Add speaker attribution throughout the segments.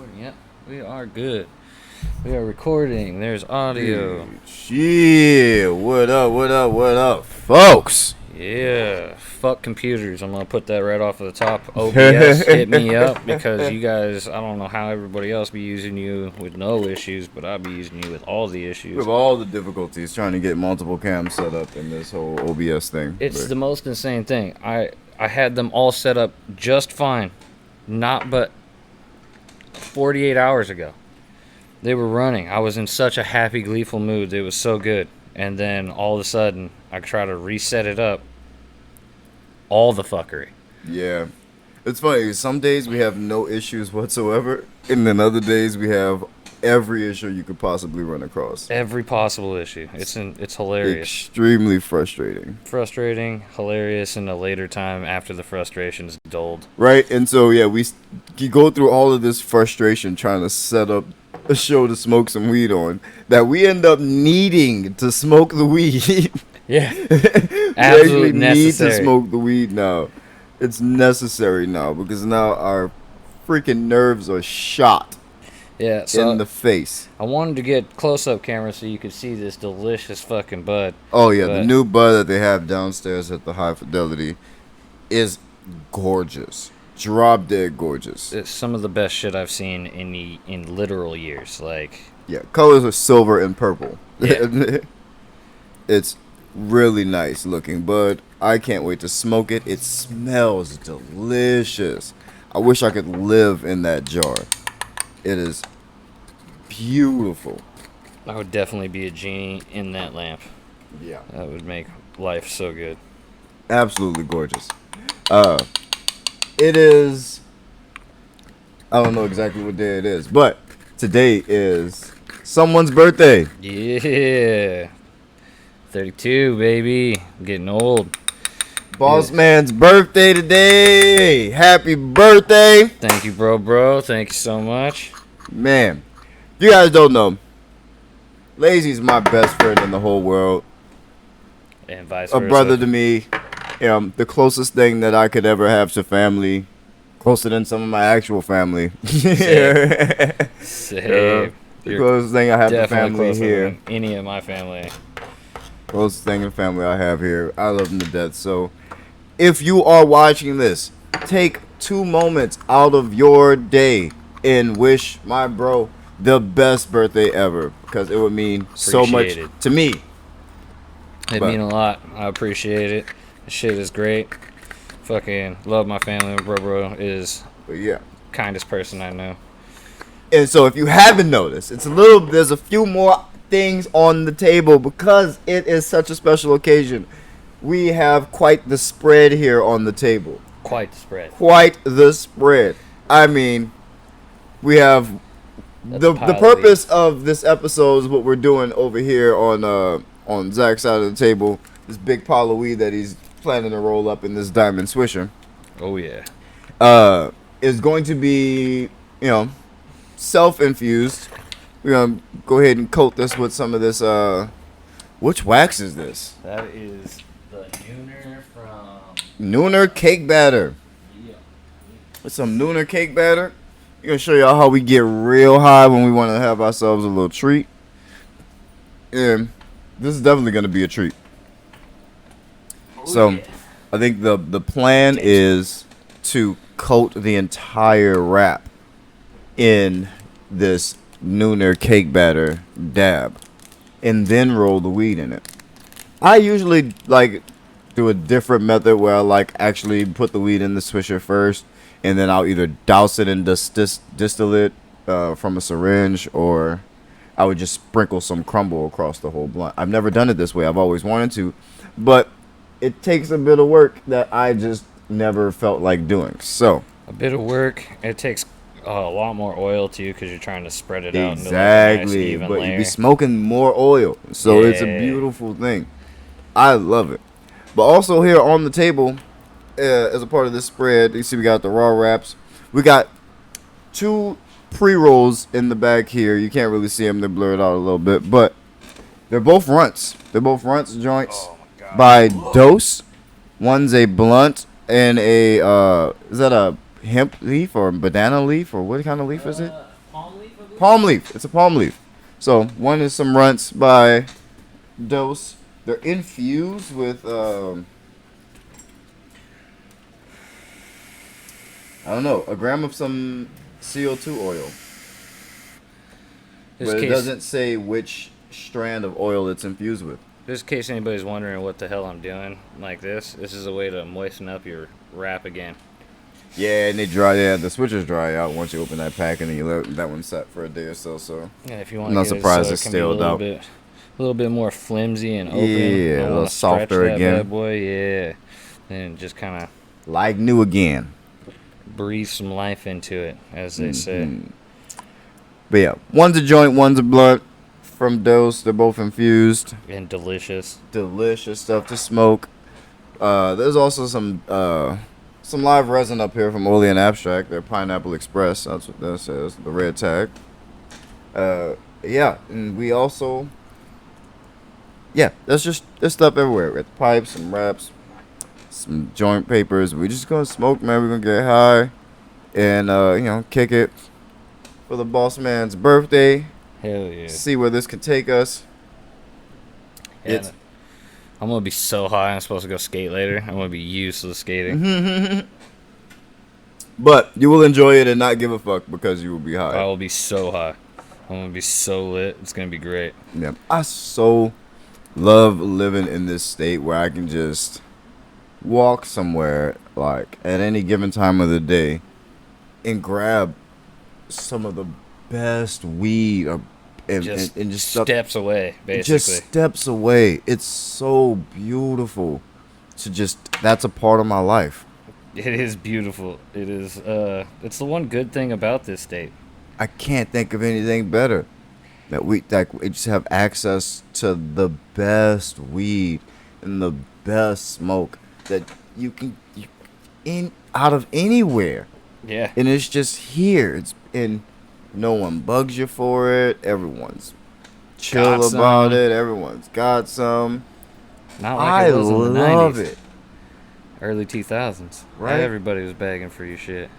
Speaker 1: Recording, yep. We are good. We are recording. There's audio.
Speaker 2: Yeah, what up, folks?
Speaker 1: Yeah. Fuck computers. I'm gonna put that right off of the top. OBS hit me up because you guys, I don't know how everybody else be using you with no issues, but I'll be using you with all the issues.
Speaker 2: With all the difficulties trying to get multiple cams set up in this whole OBS thing.
Speaker 1: It's the most insane thing. I had them all set up just fine. Not but 48 hours ago. They were running. I was in such a happy, gleeful mood. It was so good. And then all of a sudden, I try to reset it up. All the fuckery.
Speaker 2: Yeah. It's funny. Some days we have no issues whatsoever. And then other days we have every issue you could possibly run across.
Speaker 1: Every possible issue. It's hilarious.
Speaker 2: Extremely frustrating.
Speaker 1: Frustrating, hilarious, and a later time after the frustration's dulled.
Speaker 2: Right? And so, yeah, you go through all of this frustration trying to set up a show to smoke some weed on that we end up needing to smoke the weed.
Speaker 1: Yeah.
Speaker 2: Absolutely
Speaker 1: necessary.
Speaker 2: Need to smoke the weed now. It's necessary now because now our freaking nerves are shot.
Speaker 1: Yeah, so
Speaker 2: in the face.
Speaker 1: I wanted to get close-up camera so you could see this delicious fucking bud.
Speaker 2: Oh yeah, the new bud that they have downstairs at the High Fidelity is gorgeous. Drop dead gorgeous.
Speaker 1: It's some of the best shit I've seen in literal years. Like,
Speaker 2: yeah, colors are silver and purple.
Speaker 1: Yeah.
Speaker 2: It's really nice looking bud. I can't wait to smoke it. It smells delicious. I wish I could live in that jar. It is beautiful.
Speaker 1: I would definitely be a genie in that lamp.
Speaker 2: Yeah.
Speaker 1: That would make life so good.
Speaker 2: Absolutely gorgeous. It is, I don't know exactly what day it is, but today is someone's birthday.
Speaker 1: Yeah. 32, baby. I'm getting old.
Speaker 2: Boss man's birthday today. Happy birthday.
Speaker 1: Thank you, bro. Thank you so much.
Speaker 2: Man, if you guys don't know, Lazy's my best friend in the whole world.
Speaker 1: And vice versa.
Speaker 2: A brother to me. The closest thing that I could ever have to family. Closer than some of my actual family.
Speaker 1: Same.
Speaker 2: The closest thing I have to family here.
Speaker 1: Than any of my family.
Speaker 2: Closest thing in family I have here. I love him to death. So, if you are watching this, take 2 moments out of your day and wish my bro the best birthday ever, because it would mean so much to me.
Speaker 1: It mean a lot. I appreciate it. This shit is great. Fucking love my family. My bro is kindest person I know.
Speaker 2: And so if you haven't noticed, there's a few more things on the table because it is such a special occasion. We have quite the spread here on the table.
Speaker 1: Quite
Speaker 2: the spread. I mean, we have the purpose of this episode is what we're doing over here on Zach's side of the table. This big pile of weed that he's planning to roll up in this diamond swisher.
Speaker 1: Oh yeah.
Speaker 2: Is going to be, self-infused. We're gonna go ahead and coat this with some of this. Which wax is this?
Speaker 1: That is the Nooner from
Speaker 2: Nooner cake batter.
Speaker 1: Yeah.
Speaker 2: With some Nooner cake batter. I'm gonna show y'all how we get real high when we want to have ourselves a little treat. And this is definitely gonna be a treat. So, I think the plan is to coat the entire wrap in this Nooner cake batter dab, and then roll the weed in it. I usually do a different method where I actually put the weed in the swisher first, and then I'll either douse it in distillate from a syringe, or I would just sprinkle some crumble across the whole blunt. I've never done it this way. I've always wanted to, but it takes a bit of work that I just never felt like doing. So
Speaker 1: a bit of work. It takes a lot more oil too, because you're trying to spread it out.
Speaker 2: Exactly,
Speaker 1: into a nice, even
Speaker 2: but
Speaker 1: layer.
Speaker 2: you be smoking more oil, so it's a beautiful thing. I love it. But also here on the table, as a part of this spread, you see we got the raw wraps. We got 2 pre-rolls in the back here. You can't really see them; they're blurred out a little bit, but they're both runts. They're both runts joints by Dose. One's a blunt and a is that a hemp leaf or banana leaf, or what kind of leaf is it? palm leaf. It's a palm leaf. So one is some runts by Dose. They're infused with I don't know, a gram of some CO2 oil. But it doesn't say which strand of oil it's infused with.
Speaker 1: Just in case anybody's wondering what the hell I'm doing like this is a way to moisten up your wrap again.
Speaker 2: Yeah, and they dry. Yeah, the switchers dry out once you open that pack, and then you let that one set for a day or so. So
Speaker 1: yeah, if you want,
Speaker 2: I'm not surprised
Speaker 1: it's
Speaker 2: it's stilled out.
Speaker 1: A little bit more flimsy and open.
Speaker 2: Yeah, a little softer again.
Speaker 1: Bad boy, yeah, and just kind of
Speaker 2: like new again.
Speaker 1: Breathe some life into it, as they say.
Speaker 2: But yeah, one's a joint, one's a blunt from Dose. They're both infused
Speaker 1: and delicious. Delicious
Speaker 2: stuff to smoke. There's also some live resin up here from Oli and Abstract. They're Pineapple Express. That's what that says. The red tag. Yeah, and we also. Yeah, there's stuff everywhere. We got the pipes, some wraps, some joint papers. We're just gonna smoke, man. We're gonna get high, and kick it for the boss man's birthday.
Speaker 1: Hell yeah!
Speaker 2: See where this can take us.
Speaker 1: Yeah, I'm gonna be so high. I'm supposed to go skate later. I'm gonna be useless skating.
Speaker 2: But you will enjoy it and not give a fuck because you will be high.
Speaker 1: I will be so high. I'm gonna be so lit. It's gonna be great.
Speaker 2: Yeah, I so love living in this state where I can just walk somewhere like at any given time of the day and grab some of the best weed and just
Speaker 1: steps away, basically.
Speaker 2: Just steps away. It's so beautiful to that's a part of my life.
Speaker 1: It is beautiful. It is it's the one good thing about this state.
Speaker 2: I can't think of anything better. That we just have access to the best weed and the best smoke that you can out of anywhere.
Speaker 1: Yeah.
Speaker 2: And it's just here. And no one bugs you for it. Everyone's chill about it. Everyone's got some.
Speaker 1: Not like it was in the 90s.
Speaker 2: I love it.
Speaker 1: Early 2000s.
Speaker 2: Right?
Speaker 1: Everybody was begging for your shit.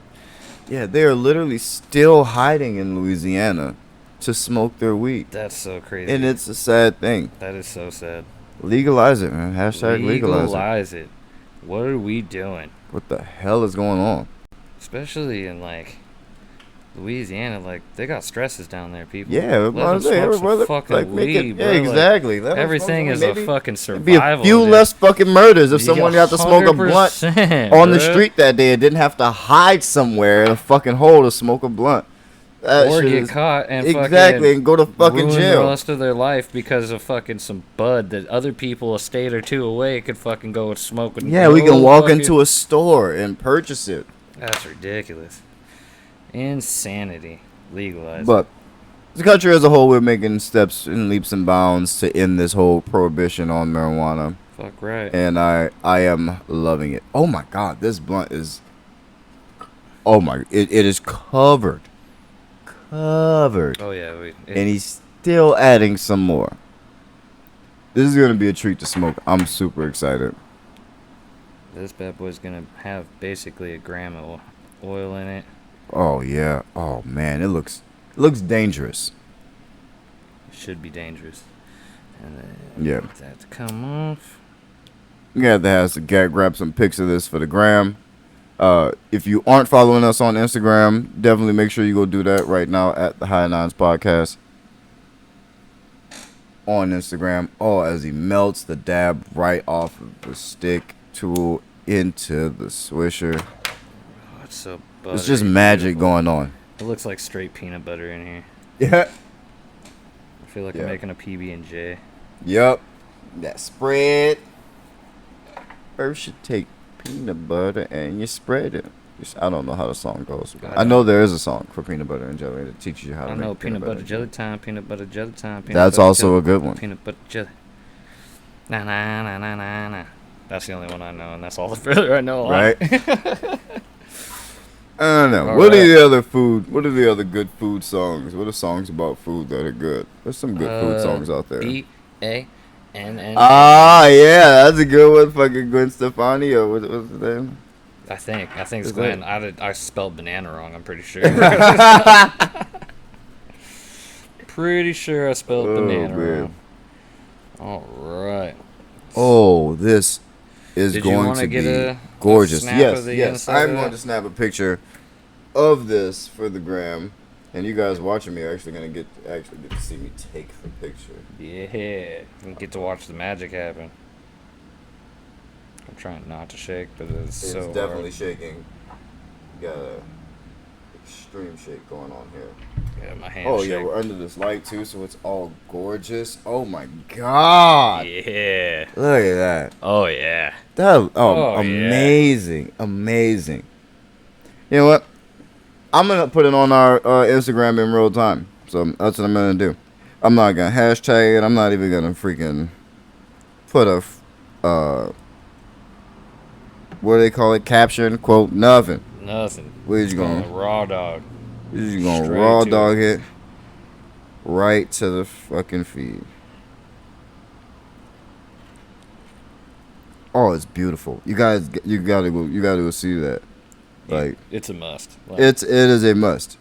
Speaker 2: Yeah, they are literally still hiding in Louisiana to smoke their weed.
Speaker 1: That's so crazy.
Speaker 2: And it's a sad thing.
Speaker 1: That is so sad.
Speaker 2: Legalize it, man. Hashtag legalize
Speaker 1: it. What are we doing?
Speaker 2: What the hell is going on?
Speaker 1: Especially in, Louisiana, they got stresses down there, people.
Speaker 2: Yeah,
Speaker 1: let them smoke some fucking weed, bro.
Speaker 2: Yeah, exactly.
Speaker 1: Everything is a fucking survival.
Speaker 2: Be a few less fucking murders if someone got to smoke a blunt on the street that day and didn't have to hide somewhere in a fucking hole to smoke a blunt.
Speaker 1: Or get caught and
Speaker 2: and go to fucking jail
Speaker 1: the rest of their life because of fucking some bud that other people a state or two away could fucking go and smoke.
Speaker 2: Yeah, we can walk into a store and purchase it.
Speaker 1: That's ridiculous. Insanity. Legalized.
Speaker 2: But the country as a whole, we're making steps in leaps and bounds to end this whole prohibition on marijuana.
Speaker 1: Fuck right.
Speaker 2: And I am loving it. Oh my god, this blunt is. Oh my! It is covered.
Speaker 1: Oh yeah,
Speaker 2: and he's still adding some more. This is gonna be a treat to smoke. I'm super excited.
Speaker 1: This bad boy's gonna have basically a gram of oil in it.
Speaker 2: Oh yeah. Oh man, it looks dangerous.
Speaker 1: It should be dangerous. And then that to come off.
Speaker 2: You have to grab some pics of this for the gram. If you aren't following us on Instagram, definitely make sure you go do that right now at the High 9's podcast on Instagram. Oh, as he melts the dab right off of the stick tool into the swisher.
Speaker 1: Oh, it's so buttery.
Speaker 2: It's just magic going on.
Speaker 1: It looks like straight peanut butter in here.
Speaker 2: Yeah.
Speaker 1: I feel like I'm making a PB&J.
Speaker 2: Yep. That spread. First you take peanut butter and you spread it. I don't know how the song goes. I know there is a song for peanut butter and jelly that teaches you how to make
Speaker 1: peanut butter. Peanut butter jelly time.
Speaker 2: That's also a good one.
Speaker 1: Peanut butter jelly. Na na na na na na. That's the only one I know, and that's all the further I know.
Speaker 2: Right. I don't know. What are the other food? What are the other good food songs? What are songs about food that are good? There's some good food songs out there.
Speaker 1: B-A-N-N.
Speaker 2: Ah, yeah, that's a good one. Fucking Gwen Stefani, or what's his name?
Speaker 1: I think it's Glenn. I spelled banana wrong. I'm pretty sure. pretty sure I spelled
Speaker 2: Oh,
Speaker 1: banana
Speaker 2: man.
Speaker 1: wrong. All right.
Speaker 2: Oh, this is
Speaker 1: Did you
Speaker 2: going
Speaker 1: want
Speaker 2: to
Speaker 1: get
Speaker 2: be
Speaker 1: a
Speaker 2: gorgeous.
Speaker 1: snap
Speaker 2: Yes,
Speaker 1: of the
Speaker 2: yes.
Speaker 1: inside
Speaker 2: I'm
Speaker 1: of
Speaker 2: going
Speaker 1: that?
Speaker 2: to snap a picture of this for the gram, and you guys watching me are actually going to get to see me take the picture.
Speaker 1: Yeah. You get to watch the magic happen. I'm trying not to shake, but it's so
Speaker 2: It's definitely
Speaker 1: hard.
Speaker 2: shaking. You got a extreme shake going on here.
Speaker 1: Yeah, my hand
Speaker 2: Oh
Speaker 1: shake.
Speaker 2: yeah, we're under this light too, so it's all gorgeous. Oh my god!
Speaker 1: Yeah.
Speaker 2: Look at that.
Speaker 1: Oh, yeah.
Speaker 2: Oh,
Speaker 1: Yeah.
Speaker 2: amazing, amazing. You know what? I'm gonna put it on our Instagram in real time. So that's what I'm gonna do. I'm not gonna hashtag it. I'm not even gonna freaking put a what do they call it? Caption, quote, nothing.
Speaker 1: Nothing.
Speaker 2: Where's
Speaker 1: It's
Speaker 2: you
Speaker 1: going
Speaker 2: going?
Speaker 1: raw dog.
Speaker 2: You're just gonna
Speaker 1: Straight
Speaker 2: raw
Speaker 1: to
Speaker 2: dog it right to the fucking feed. Oh, it's beautiful. You guys, you gotta go see that. Like,
Speaker 1: It's a must. Like,
Speaker 2: it is a must.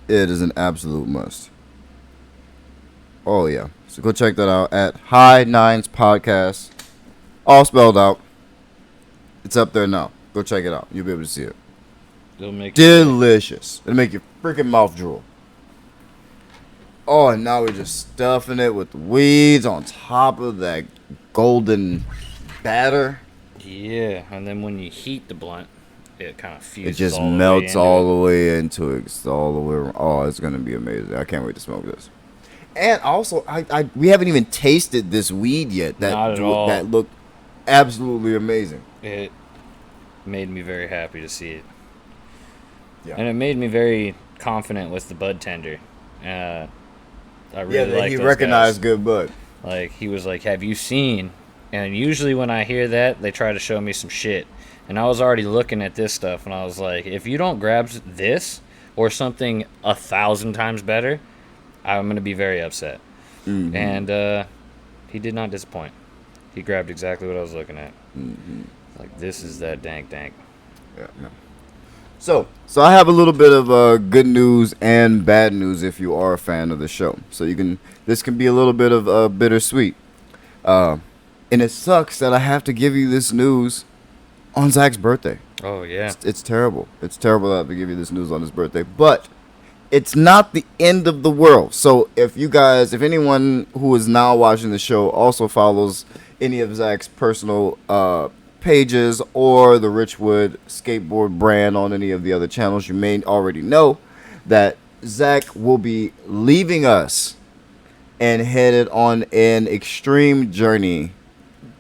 Speaker 2: It is an absolute must. Oh yeah, so go check that out at 9's Podcast, all spelled out. It's up there now. Go check it out. You'll be able to see it.
Speaker 1: it'll make you
Speaker 2: Delicious. It'll make your freaking mouth drool. Oh, and now we're just stuffing it with weeds on top of that golden batter.
Speaker 1: Yeah, and then when you heat the blunt, it kind of
Speaker 2: It
Speaker 1: fuses
Speaker 2: just
Speaker 1: all
Speaker 2: melts
Speaker 1: the way into
Speaker 2: all
Speaker 1: it.
Speaker 2: the way into it. It's all the way. Oh, it's gonna be amazing. I can't wait to smoke this. And also, we haven't even tasted this weed yet.
Speaker 1: Not at all.
Speaker 2: That looked absolutely amazing.
Speaker 1: It made me very happy to see it.
Speaker 2: Yeah.
Speaker 1: And it made me very confident with the bud tender. I really
Speaker 2: Yeah,
Speaker 1: like
Speaker 2: he
Speaker 1: those
Speaker 2: recognized
Speaker 1: guys.
Speaker 2: good bud.
Speaker 1: Like, he was like, have you seen? And usually when I hear that, they try to show me some shit. And I was already looking at this stuff, and I was like, if you don't grab this or something 1,000 times better, I'm going to be very upset.
Speaker 2: Mm-hmm.
Speaker 1: And he did not disappoint. He grabbed exactly what I was looking at.
Speaker 2: Mm-hmm.
Speaker 1: Like, this is that dank.
Speaker 2: Yeah, no. So I have a little bit of good news and bad news if you are a fan of the show. So this can be a little bit of bittersweet. And it sucks that I have to give you this news on Zach's birthday.
Speaker 1: Oh, yeah.
Speaker 2: It's terrible. It's terrible that I have to give you this news on his birthday. But it's not the end of the world. So if anyone who is now watching the show also follows any of Zach's personal pages or the Richwood skateboard brand on any of the other channels, you may already know that Zach will be leaving us and headed on an extreme journey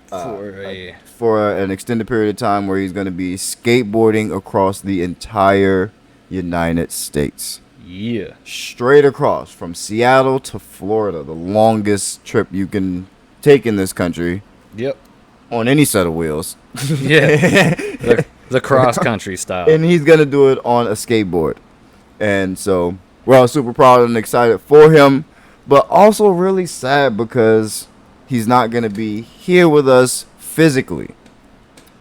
Speaker 2: for an extended period of time where he's going to be skateboarding across the entire United States.
Speaker 1: Yeah.
Speaker 2: Straight across from Seattle to Florida, the longest trip you can take in this country
Speaker 1: Yep.
Speaker 2: on any set of wheels.
Speaker 1: Yeah. the cross-country style.
Speaker 2: And he's going to do it on a skateboard. And so we're all super proud and excited for him, but also really sad because he's not going to be here with us physically.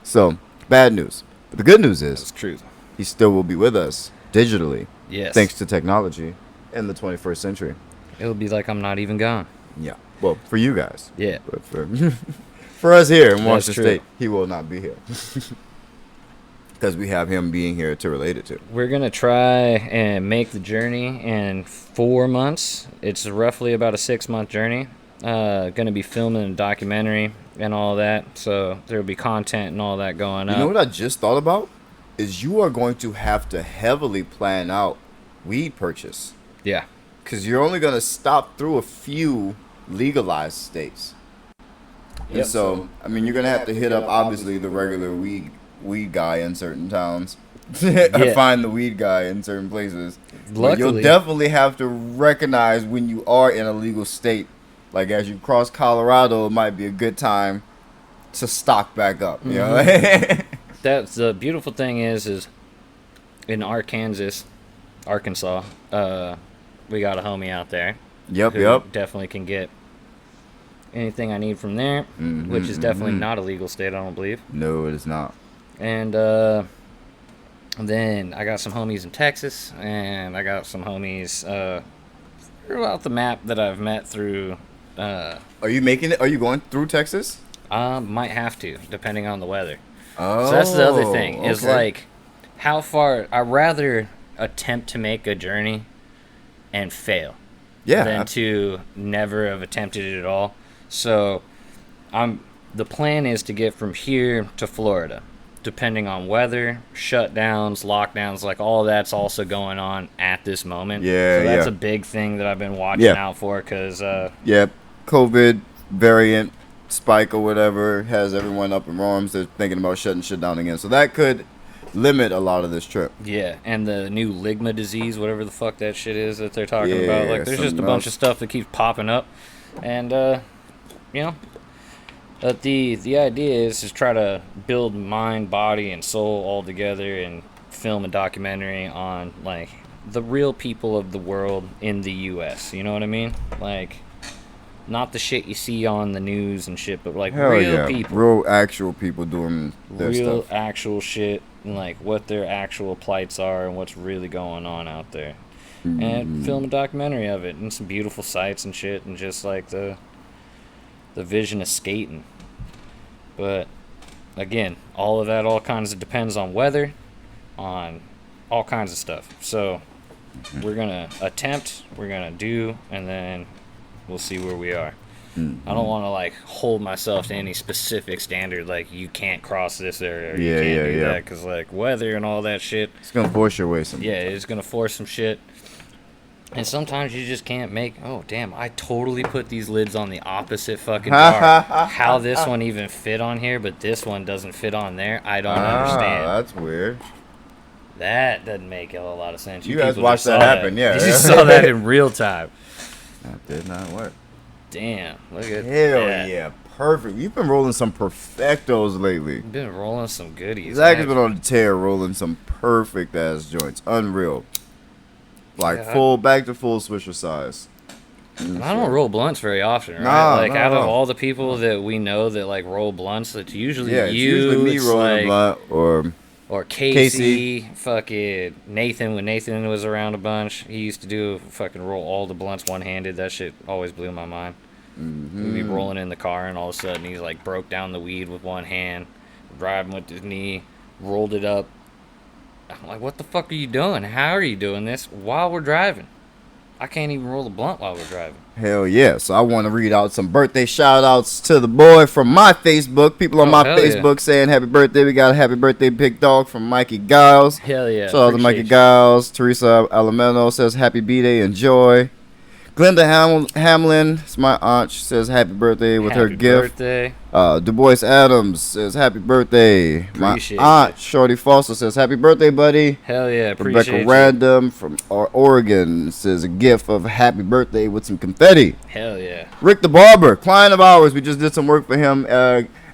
Speaker 2: So, bad news. But the good news
Speaker 1: That's
Speaker 2: is
Speaker 1: truth.
Speaker 2: he still will be with us digitally.
Speaker 1: Yes.
Speaker 2: Thanks to technology in the 21st century.
Speaker 1: It'll be like I'm not even gone.
Speaker 2: Yeah. Well, for you guys.
Speaker 1: Yeah.
Speaker 2: But for us here in
Speaker 1: That's
Speaker 2: Washington
Speaker 1: true.
Speaker 2: State, he will not be here. Because we have him being here to relate it to.
Speaker 1: We're going to try and make the journey in 4 months. It's roughly about a 6-month journey. Going to be filming a documentary and all that. So there'll be content and all that going
Speaker 2: You
Speaker 1: up.
Speaker 2: know what I just thought about? Is you are going to have to heavily plan out weed purchase.
Speaker 1: Yeah.
Speaker 2: Because you're only going to stop through a few legalized states.
Speaker 1: Yep.
Speaker 2: And so, I mean, you're going to have to hit up, obviously, the regular weed guy in certain towns.
Speaker 1: Yeah.
Speaker 2: Find the weed guy in certain places. But
Speaker 1: Luckily,
Speaker 2: you'll definitely have to recognize when you are in a legal state. Like, as you cross Colorado, it might be a good time to stock back up. You know?
Speaker 1: that's the beautiful thing is in Arkansas, we got a homie out there.
Speaker 2: Yep,
Speaker 1: who
Speaker 2: yep.
Speaker 1: definitely can get anything I need from there, which is definitely not a legal state, I don't believe.
Speaker 2: No, it is not.
Speaker 1: And Then I got some homies in Texas, and I got some homies throughout the map that I've met through.
Speaker 2: Are you making it? Are you going through Texas?
Speaker 1: Might have to, depending on the weather.
Speaker 2: Oh,
Speaker 1: So that's the other thing, is
Speaker 2: okay.
Speaker 1: like how far. I'd rather attempt to make a journey and fail
Speaker 2: Yeah.
Speaker 1: than to never have attempted it at all. So the plan is to get from here to Florida, depending on weather, shutdowns, lockdowns, like all that's also going on at this moment.
Speaker 2: Yeah,
Speaker 1: so that's
Speaker 2: yeah.
Speaker 1: a big thing that I've been watching
Speaker 2: Yeah.
Speaker 1: out for, because
Speaker 2: Yep. COVID variant spike or whatever has everyone up in arms. They're thinking about shutting shit down again. So that could limit a lot of this trip.
Speaker 1: yeah, and the new ligma disease, whatever the fuck that shit is that they're talking
Speaker 2: Yeah,
Speaker 1: about, like there's just a
Speaker 2: something
Speaker 1: bunch
Speaker 2: else.
Speaker 1: of stuff that keeps popping up, and you know. But the idea is to try to build mind, body, and soul all together and film a documentary on, like, the real people of the world in the U.S. You know what I mean? Like, not the shit you see on the news and shit, but, like,
Speaker 2: Hell
Speaker 1: real
Speaker 2: yeah.
Speaker 1: people.
Speaker 2: Real actual people doing their
Speaker 1: Real
Speaker 2: stuff.
Speaker 1: actual shit, and, like, what their actual plights are and what's really going on out there. And film a documentary of it, and some beautiful sights and shit, and just, like, the vision of skating. But again, all of that all kinds of depends on weather, on all kinds of stuff. So we're gonna attempt, we're gonna do, and then we'll see where we are. I don't want to like hold myself to any specific standard, like you can't cross this area or you
Speaker 2: Yeah,
Speaker 1: can't
Speaker 2: yeah,
Speaker 1: do
Speaker 2: yeah.
Speaker 1: that, because like weather and all that shit,
Speaker 2: It's gonna force your way some.
Speaker 1: yeah, it's gonna force some shit. And sometimes you just can't make. Oh damn! I totally put these lids on the opposite fucking jar. How this one even fit on here, but this one doesn't fit on there? I don't understand.
Speaker 2: That's weird.
Speaker 1: That doesn't make a lot of sense.
Speaker 2: You guys
Speaker 1: people
Speaker 2: watched
Speaker 1: just
Speaker 2: that
Speaker 1: saw
Speaker 2: happen, yeah.
Speaker 1: You just saw that in real time.
Speaker 2: That did not work.
Speaker 1: Damn! Look at
Speaker 2: Hell
Speaker 1: that.
Speaker 2: yeah, perfect. You've been rolling some perfectos lately.
Speaker 1: Been rolling some goodies.
Speaker 2: Zach has
Speaker 1: man.
Speaker 2: been on the tear rolling some perfect ass joints. Unreal. Like
Speaker 1: Yeah,
Speaker 2: full back to full Swisher size.
Speaker 1: And I don't roll blunts very often, right?
Speaker 2: Nah,
Speaker 1: like
Speaker 2: nah,
Speaker 1: out of
Speaker 2: nah.
Speaker 1: all the people that we know that like roll blunts, it's usually
Speaker 2: Yeah, it's
Speaker 1: you.
Speaker 2: usually me
Speaker 1: it's
Speaker 2: rolling
Speaker 1: like,
Speaker 2: a blunt or
Speaker 1: Or Casey, fucking Nathan, when Nathan was around a bunch, he used to do fucking roll all the blunts one-handed. That shit always blew my mind. We'd be rolling in the car, and all of a sudden he's like broke down the weed with one hand, driving with his knee, rolled it up. I'm like, what the fuck are you doing? How are you doing this while we're driving? I can't even roll a blunt while we're driving.
Speaker 2: hell yeah. So I want to read out some birthday shout outs to the boy from my Facebook. People on
Speaker 1: Oh,
Speaker 2: my
Speaker 1: hell yeah.
Speaker 2: Facebook saying happy birthday. We got a happy birthday big dog from Mikey Giles.
Speaker 1: Hell yeah.
Speaker 2: Shout out to Mikey
Speaker 1: appreciate you.
Speaker 2: Giles. Teresa Alameno says happy B-Day, enjoy. Glenda Hamlin, it's my aunt. She says happy birthday with her
Speaker 1: Happy
Speaker 2: gift.
Speaker 1: birthday.
Speaker 2: Du Bois Adams says happy birthday. My
Speaker 1: Appreciate
Speaker 2: aunt
Speaker 1: it.
Speaker 2: Shorty Foster says happy birthday, buddy.
Speaker 1: Hell yeah. Appreciate
Speaker 2: Rebecca
Speaker 1: you.
Speaker 2: Random from Oregon says a gift of happy birthday with some confetti.
Speaker 1: Hell yeah.
Speaker 2: Rick the Barber, client of ours. We just did some work for him.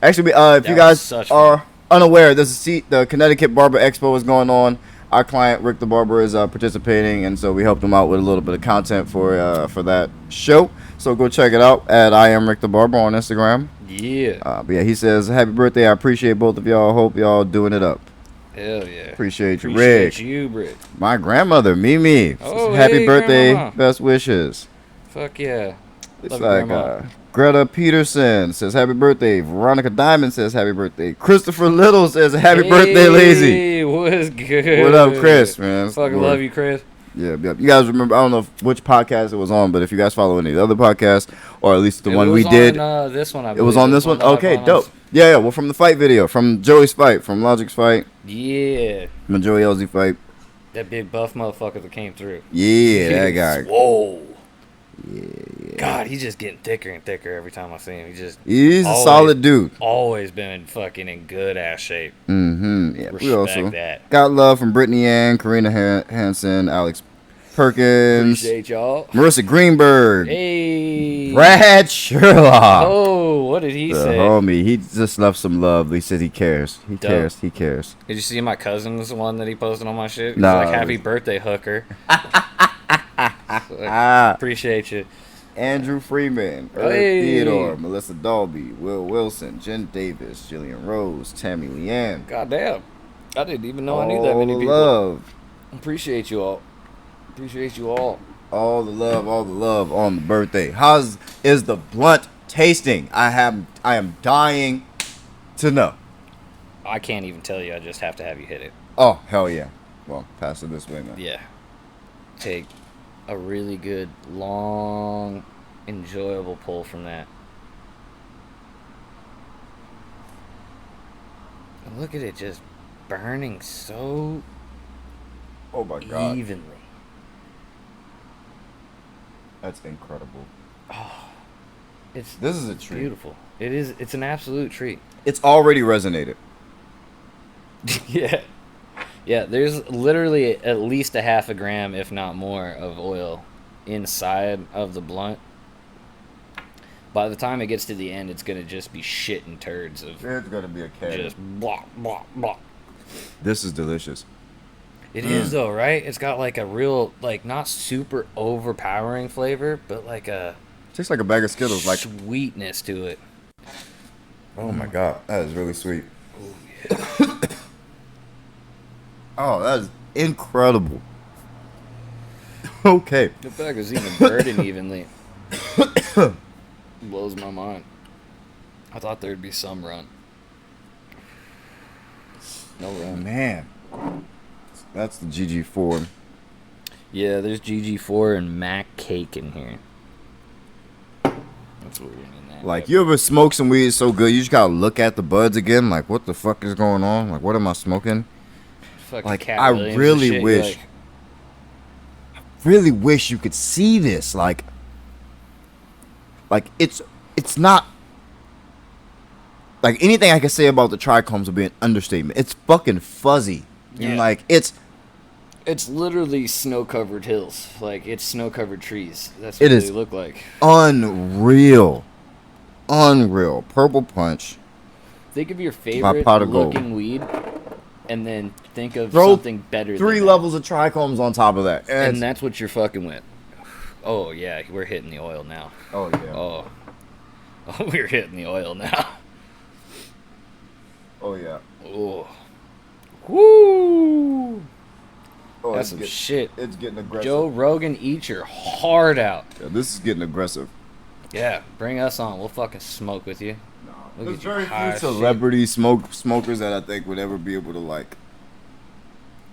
Speaker 2: Actually, if you
Speaker 1: was
Speaker 2: guys
Speaker 1: such
Speaker 2: are unaware, the Connecticut Barber Expo is going on. Our client Rick the Barber is participating, and so we helped him out with a little bit of content for that show. So go check it out at I am Rick the Barber on Instagram.
Speaker 1: Yeah.
Speaker 2: But yeah, he says happy birthday. I appreciate both of y'all. Hope y'all doing it up.
Speaker 1: Hell yeah.
Speaker 2: Appreciate you,
Speaker 1: Appreciate
Speaker 2: Rick.
Speaker 1: you, Rick.
Speaker 2: My grandmother, Mimi.
Speaker 1: Oh,
Speaker 2: Happy
Speaker 1: hey,
Speaker 2: birthday.
Speaker 1: Grandma.
Speaker 2: Best wishes.
Speaker 1: Fuck yeah.
Speaker 2: It's
Speaker 1: Love you,
Speaker 2: like
Speaker 1: Grandma.
Speaker 2: Greta Peterson says happy birthday. Veronica Diamond says happy birthday. Christopher Little says happy birthday, Lazy.
Speaker 1: Hey, what's good?
Speaker 2: What up, Chris, man?
Speaker 1: Fucking love you, Chris.
Speaker 2: Yeah. You guys remember, I don't know which podcast it was on, but if you guys follow any of the other podcasts, or at least the
Speaker 1: It
Speaker 2: one
Speaker 1: was
Speaker 2: we did,
Speaker 1: on, this one, I
Speaker 2: it was
Speaker 1: believe.
Speaker 2: on this one?
Speaker 1: that I've
Speaker 2: Okay,
Speaker 1: gone
Speaker 2: dope.
Speaker 1: on.
Speaker 2: Yeah, well, from the fight video, from Joey's fight, from Logic's fight,
Speaker 1: Yeah.
Speaker 2: from the Joey LZ fight.
Speaker 1: That big buff motherfucker that came through.
Speaker 2: Yeah, that guy.
Speaker 1: Whoa.
Speaker 2: Yeah.
Speaker 1: God, he's just getting thicker and thicker every time I see him.
Speaker 2: He's a
Speaker 1: always-
Speaker 2: solid dude.
Speaker 1: Always been fucking in good ass shape.
Speaker 2: Mm-hmm. Yeah, we
Speaker 1: Respect
Speaker 2: also
Speaker 1: that.
Speaker 2: got love from Brittany Ann, Karina Hansen, Alex Perkins,
Speaker 1: Appreciate y'all.
Speaker 2: Marissa Greenberg,
Speaker 1: Hey.
Speaker 2: Brad Sherlock.
Speaker 1: Oh, what did he
Speaker 2: The
Speaker 1: say?
Speaker 2: homie, he just left some love. He said he cares. He
Speaker 1: Dope.
Speaker 2: cares. He cares.
Speaker 1: Did you see my cousin's one that he posted on my shit? He's
Speaker 2: Nah.
Speaker 1: like, happy birthday, hooker.
Speaker 2: Ah,
Speaker 1: Appreciate you.
Speaker 2: Andrew Freeman, Eric
Speaker 1: Hey.
Speaker 2: Theodore, Melissa Dalby, Will Wilson, Jen Davis, Jillian Rose, Tammy Leanne,
Speaker 1: God damn. I didn't even know I knew
Speaker 2: All
Speaker 1: that many
Speaker 2: the
Speaker 1: people.
Speaker 2: love.
Speaker 1: Appreciate you all. Appreciate you all.
Speaker 2: All the love on the birthday. Is the blunt tasting? I am dying to know.
Speaker 1: I can't even tell you. I just have to have you hit it.
Speaker 2: Oh, hell yeah. Well, pass it this way, man.
Speaker 1: Yeah. Take a really good, long, enjoyable pull from that. And look at it just burning so
Speaker 2: Oh my god.
Speaker 1: evenly.
Speaker 2: That's incredible.
Speaker 1: It's
Speaker 2: This is a treat.
Speaker 1: beautiful. It is. It's an absolute treat.
Speaker 2: It's already resonated.
Speaker 1: Yeah. Yeah, there's literally at least a half a gram, if not more, of oil inside of the blunt. By the time it gets to the end, it's going to just be shit and turds of
Speaker 2: It's gonna be a cannon.
Speaker 1: just blah, blah, blah.
Speaker 2: This is delicious.
Speaker 1: It is, though, right? It's got like a real, like, not super overpowering flavor, but like a
Speaker 2: Tastes like a bag of Skittles. Like,
Speaker 1: sweetness to it.
Speaker 2: oh my god, that is really sweet. Oh, that is incredible. Okay.
Speaker 1: The fact it's even burning evenly blows my mind. I thought there'd be some run. No run.
Speaker 2: Man. That's the GG4.
Speaker 1: Yeah, there's GG4 and Mac Cake in here. That's weird in that.
Speaker 2: Like, you ever smoke some weed so good, you just gotta look at the buds again, like, what the fuck is going on? Like, what am I smoking?
Speaker 1: Fucking
Speaker 2: Like,
Speaker 1: Cat
Speaker 2: I
Speaker 1: Williams and
Speaker 2: really
Speaker 1: shit,
Speaker 2: wish,
Speaker 1: like,
Speaker 2: really wish you could see this. Like it's not, like, anything I can say about the trichomes would be an understatement. It's fucking fuzzy. And,
Speaker 1: Yeah.
Speaker 2: like, it's
Speaker 1: literally snow-covered hills. Like, it's snow-covered trees. That's what
Speaker 2: It
Speaker 1: they
Speaker 2: is.
Speaker 1: look like.
Speaker 2: unreal. Unreal. Purple Punch.
Speaker 1: Think of your favorite
Speaker 2: pot of gold.
Speaker 1: looking weed, and then think of
Speaker 2: Throw
Speaker 1: something better.
Speaker 2: 3
Speaker 1: than
Speaker 2: levels of trichomes on top of that.
Speaker 1: that. And that's what you're fucking with. Oh yeah, we're hitting the oil now.
Speaker 2: oh yeah.
Speaker 1: Oh, we're hitting the oil now.
Speaker 2: Oh yeah.
Speaker 1: Oh, woo!
Speaker 2: Oh,
Speaker 1: That's some shit.
Speaker 2: It's getting aggressive.
Speaker 1: Joe Rogan, eat your heart out.
Speaker 2: Yeah, this is getting aggressive.
Speaker 1: Yeah, bring us on. We'll fucking smoke with you. Look
Speaker 2: There's
Speaker 1: at you
Speaker 2: very
Speaker 1: high
Speaker 2: few
Speaker 1: as shit.
Speaker 2: celebrity smokers that I think would ever be able to, like,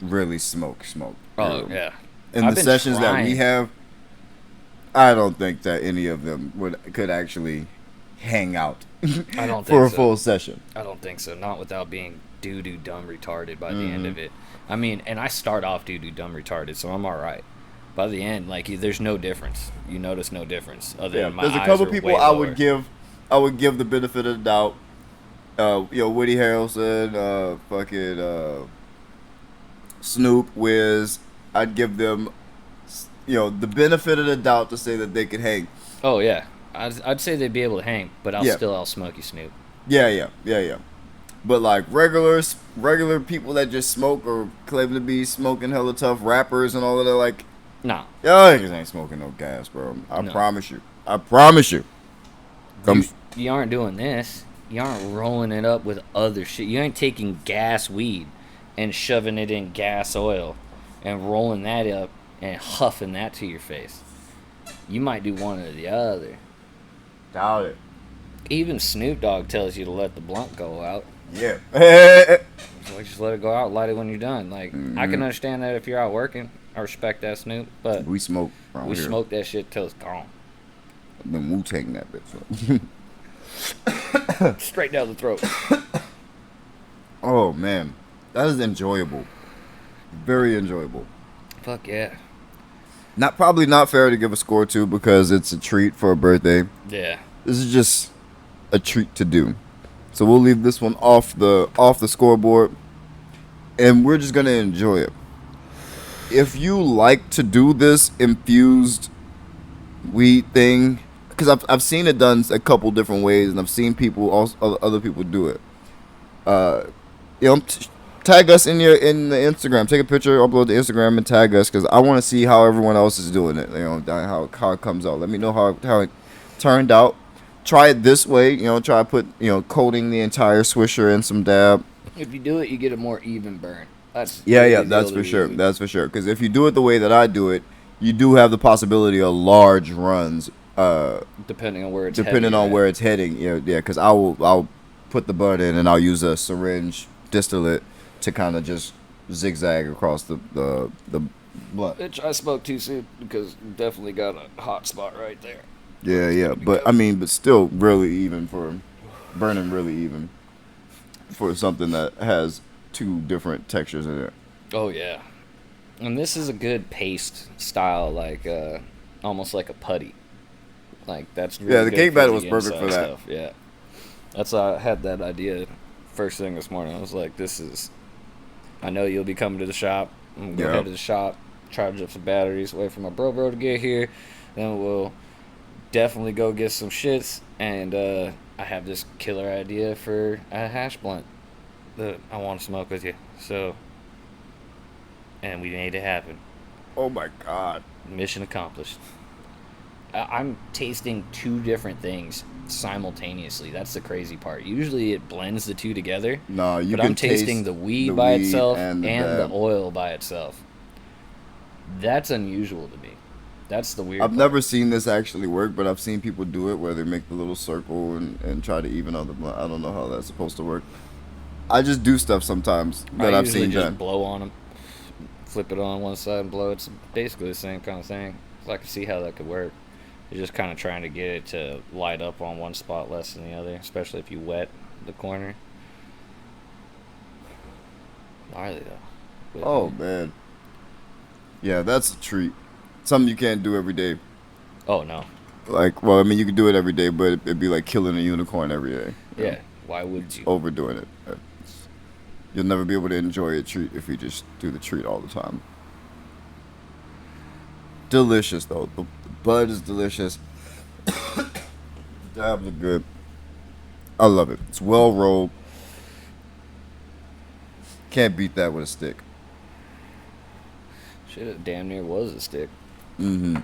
Speaker 2: really smoke.
Speaker 1: Oh yeah.
Speaker 2: In
Speaker 1: I've
Speaker 2: the
Speaker 1: been
Speaker 2: sessions that we
Speaker 1: trying.
Speaker 2: have, I don't think that any of them could actually hang out
Speaker 1: I don't
Speaker 2: for a
Speaker 1: think so.
Speaker 2: full session.
Speaker 1: I don't think so. Not without being doo-doo dumb retarded by the
Speaker 2: Mm-hmm.
Speaker 1: end of it. I mean, and I start off doo-doo dumb retarded, so I'm all right. By the end, like, there's no difference. You notice no difference. Other
Speaker 2: Yeah,
Speaker 1: than my
Speaker 2: there's a
Speaker 1: eyes
Speaker 2: couple
Speaker 1: are
Speaker 2: people
Speaker 1: way
Speaker 2: I
Speaker 1: lower.
Speaker 2: would give the benefit of the doubt. Woody Harrelson, Snoop, Wiz. I'd give them, the benefit of the doubt to say that they could hang.
Speaker 1: Oh yeah, I'd say they'd be able to hang, but I'll
Speaker 2: Yeah.
Speaker 1: smoke you, Snoop.
Speaker 2: Yeah. But, like, regular people that just smoke or claim to be smoking hella tough, rappers and all of that, like,
Speaker 1: Nah,
Speaker 2: y'all niggas ain't smoking no gas, bro. I
Speaker 1: No.
Speaker 2: promise you. I promise you. Come,
Speaker 1: you aren't doing this. You aren't rolling it up with other shit. You ain't taking gas weed and shoving it in gas oil and rolling that up and huffing that to your face. You might do one or the other.
Speaker 2: doubt it.
Speaker 1: Even Snoop Dogg tells you to let the blunt go out.
Speaker 2: Yeah.
Speaker 1: So just let it go out, light it when you're done. Like, I can understand that if you're out working. I respect that, Snoop, but
Speaker 2: We smoke around
Speaker 1: we
Speaker 2: here.
Speaker 1: smoke that shit till it's gone.
Speaker 2: Then Wu-Tang that bitch.
Speaker 1: Straight down the throat.
Speaker 2: Oh, man. That is enjoyable. Very enjoyable.
Speaker 1: Fuck yeah.
Speaker 2: Probably not fair to give a score to because it's a treat for a birthday.
Speaker 1: Yeah.
Speaker 2: This is just a treat to do. So we'll leave this one off the scoreboard, and we're just gonna enjoy it. If you like to do this infused weed thing, because I've seen it done a couple different ways, and I've seen other people do it. Tag us in the Instagram. Take a picture, upload to Instagram, and tag us because I want to see how everyone else is doing it. How it comes out. Let me know how it turned out. Try it this way. Try to put coating the entire swisher in some dab.
Speaker 1: If you do it, you get a more even burn. That's
Speaker 2: Yeah,
Speaker 1: really
Speaker 2: yeah,
Speaker 1: the
Speaker 2: that's
Speaker 1: deal
Speaker 2: for
Speaker 1: to
Speaker 2: sure.
Speaker 1: do.
Speaker 2: That's for sure. Because if you do it the way that I do it, you do have the possibility of large runs.
Speaker 1: Depending on where it's
Speaker 2: Depending
Speaker 1: heading,
Speaker 2: on
Speaker 1: right?
Speaker 2: where it's heading. Yeah, yeah. Because I'll put the bud in and I'll use a syringe distillate to kind of just zigzag across the blunt.
Speaker 1: Which I spoke too soon because definitely got a hot spot right there.
Speaker 2: Yeah,
Speaker 1: It's
Speaker 2: yeah.
Speaker 1: gonna be
Speaker 2: But
Speaker 1: good.
Speaker 2: I mean, but still really even for burning really even for something that has two different textures in it.
Speaker 1: Oh yeah, and this is a good paste style, like almost like a putty. Like that's really
Speaker 2: Yeah, the
Speaker 1: good
Speaker 2: cake
Speaker 1: for
Speaker 2: batter
Speaker 1: the
Speaker 2: was perfect for
Speaker 1: inside
Speaker 2: that.
Speaker 1: stuff. Yeah, that's I had that idea first thing this morning. I was like, this is. I know you'll be coming to the shop. I'm gonna go
Speaker 2: Yeah.
Speaker 1: ahead to the shop, charge up some batteries, wait for my bro to get here, then we'll definitely go get some shits. And I have this killer idea for a hash blunt that I want to smoke with you. So, and we made it happen.
Speaker 2: Oh my god.
Speaker 1: Mission accomplished. I'm tasting two different things simultaneously. That's the crazy part. Usually it blends the two together.
Speaker 2: No, you
Speaker 1: But
Speaker 2: can
Speaker 1: I'm tasting
Speaker 2: taste
Speaker 1: the weed
Speaker 2: the
Speaker 1: by
Speaker 2: weed
Speaker 1: itself
Speaker 2: and
Speaker 1: and
Speaker 2: the
Speaker 1: the oil by itself. That's unusual to me. That's the weird
Speaker 2: I've
Speaker 1: part.
Speaker 2: never seen this actually work, but I've seen people do it where they make the little circle and try to even out the blunt. I don't know how that's supposed to work. I just do stuff sometimes that
Speaker 1: I
Speaker 2: I've
Speaker 1: usually
Speaker 2: seen
Speaker 1: just
Speaker 2: done.
Speaker 1: blow on them, flip it on one side and blow. It's basically the same kind of thing. So I can see how that could work. You're just kind of trying to get it to light up on one spot less than the other, especially if you wet the corner. Gnarly though. With
Speaker 2: Oh
Speaker 1: me.
Speaker 2: man. Yeah, that's a treat. Something you can't do every day.
Speaker 1: Oh no.
Speaker 2: Like, well, I mean, you could do it every day, but it'd be like killing a unicorn every day. You know?
Speaker 1: Yeah. Why would you?
Speaker 2: Overdoing it. You'll never be able to enjoy a treat if you just do the treat all the time. Delicious though. The bud is delicious. Dabs are good. I love it. It's well rolled. Can't beat that with a stick.
Speaker 1: Shit, it damn near was a stick.
Speaker 2: Mm-hmm.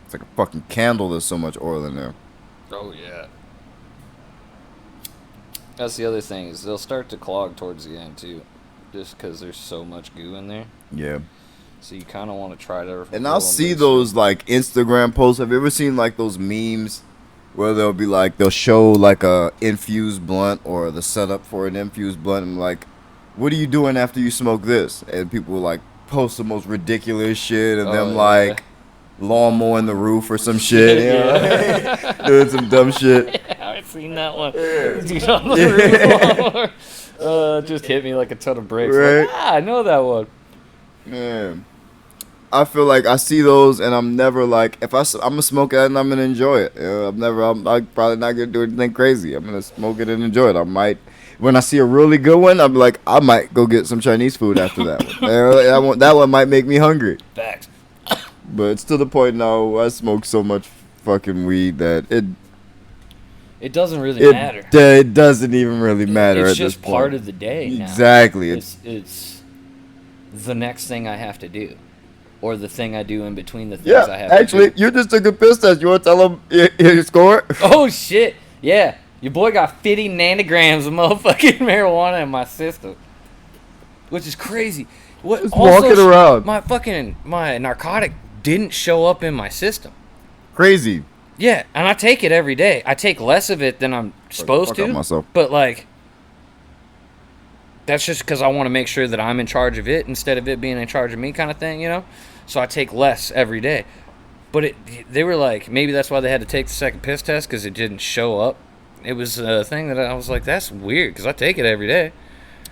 Speaker 2: It's like a fucking candle. There's so much oil in there.
Speaker 1: Oh yeah. That's the other thing is they'll start to clog towards the end too, just because there's so much goo in there.
Speaker 2: Yeah.
Speaker 1: So you kind of want to try to.
Speaker 2: And
Speaker 1: roll
Speaker 2: I'll
Speaker 1: 'em
Speaker 2: see
Speaker 1: loose.
Speaker 2: those like Instagram posts. Have you ever seen like those memes where they'll be like they'll show like a infused blunt or the setup for an infused blunt and like, what are you doing after you smoke this? And people will like post the most ridiculous shit and
Speaker 1: Oh,
Speaker 2: them
Speaker 1: yeah.
Speaker 2: like lawn mowing the roof or some shit. You know? Doing some dumb shit.
Speaker 1: I've seen that one. Dude on the roof. Just hit me like a ton of bricks.
Speaker 2: Right.
Speaker 1: Like, I know that one.
Speaker 2: Man. I feel like I see those and I'm never like, if I'm gonna smoke it and I'm gonna enjoy it. You know, I'm probably not gonna do anything crazy. I'm gonna smoke it and enjoy it. I might, when I see a really good one, I'm like, I might go get some Chinese food after that one. That one might make me hungry.
Speaker 1: Facts.
Speaker 2: But it's to the point now I smoke so much fucking weed that
Speaker 1: It doesn't really matter.
Speaker 2: it doesn't even really matter
Speaker 1: It's
Speaker 2: at this
Speaker 1: just
Speaker 2: point.
Speaker 1: part of the day now.
Speaker 2: Exactly.
Speaker 1: It's the next thing I have to do, or the thing I do in between the things
Speaker 2: Yeah,
Speaker 1: I have
Speaker 2: actually,
Speaker 1: to do.
Speaker 2: you just took a piss test. You want to tell them your score?
Speaker 1: Oh shit! Yeah, your boy got 50 nanograms of motherfucking marijuana in my system, which is crazy. What?
Speaker 2: Just walking around.
Speaker 1: My narcotic didn't show up in my system.
Speaker 2: Crazy.
Speaker 1: Yeah, and I take it every day. I take less of it than I'm supposed
Speaker 2: fuck out
Speaker 1: to.
Speaker 2: myself.
Speaker 1: But like, that's just because I want to make sure that I'm in charge of it instead of it being in charge of me, kind of thing, you know. So I take less every day. But they were like, maybe that's why they had to take the second piss test because it didn't show up. It was a thing that I was like, that's weird because I take it every day.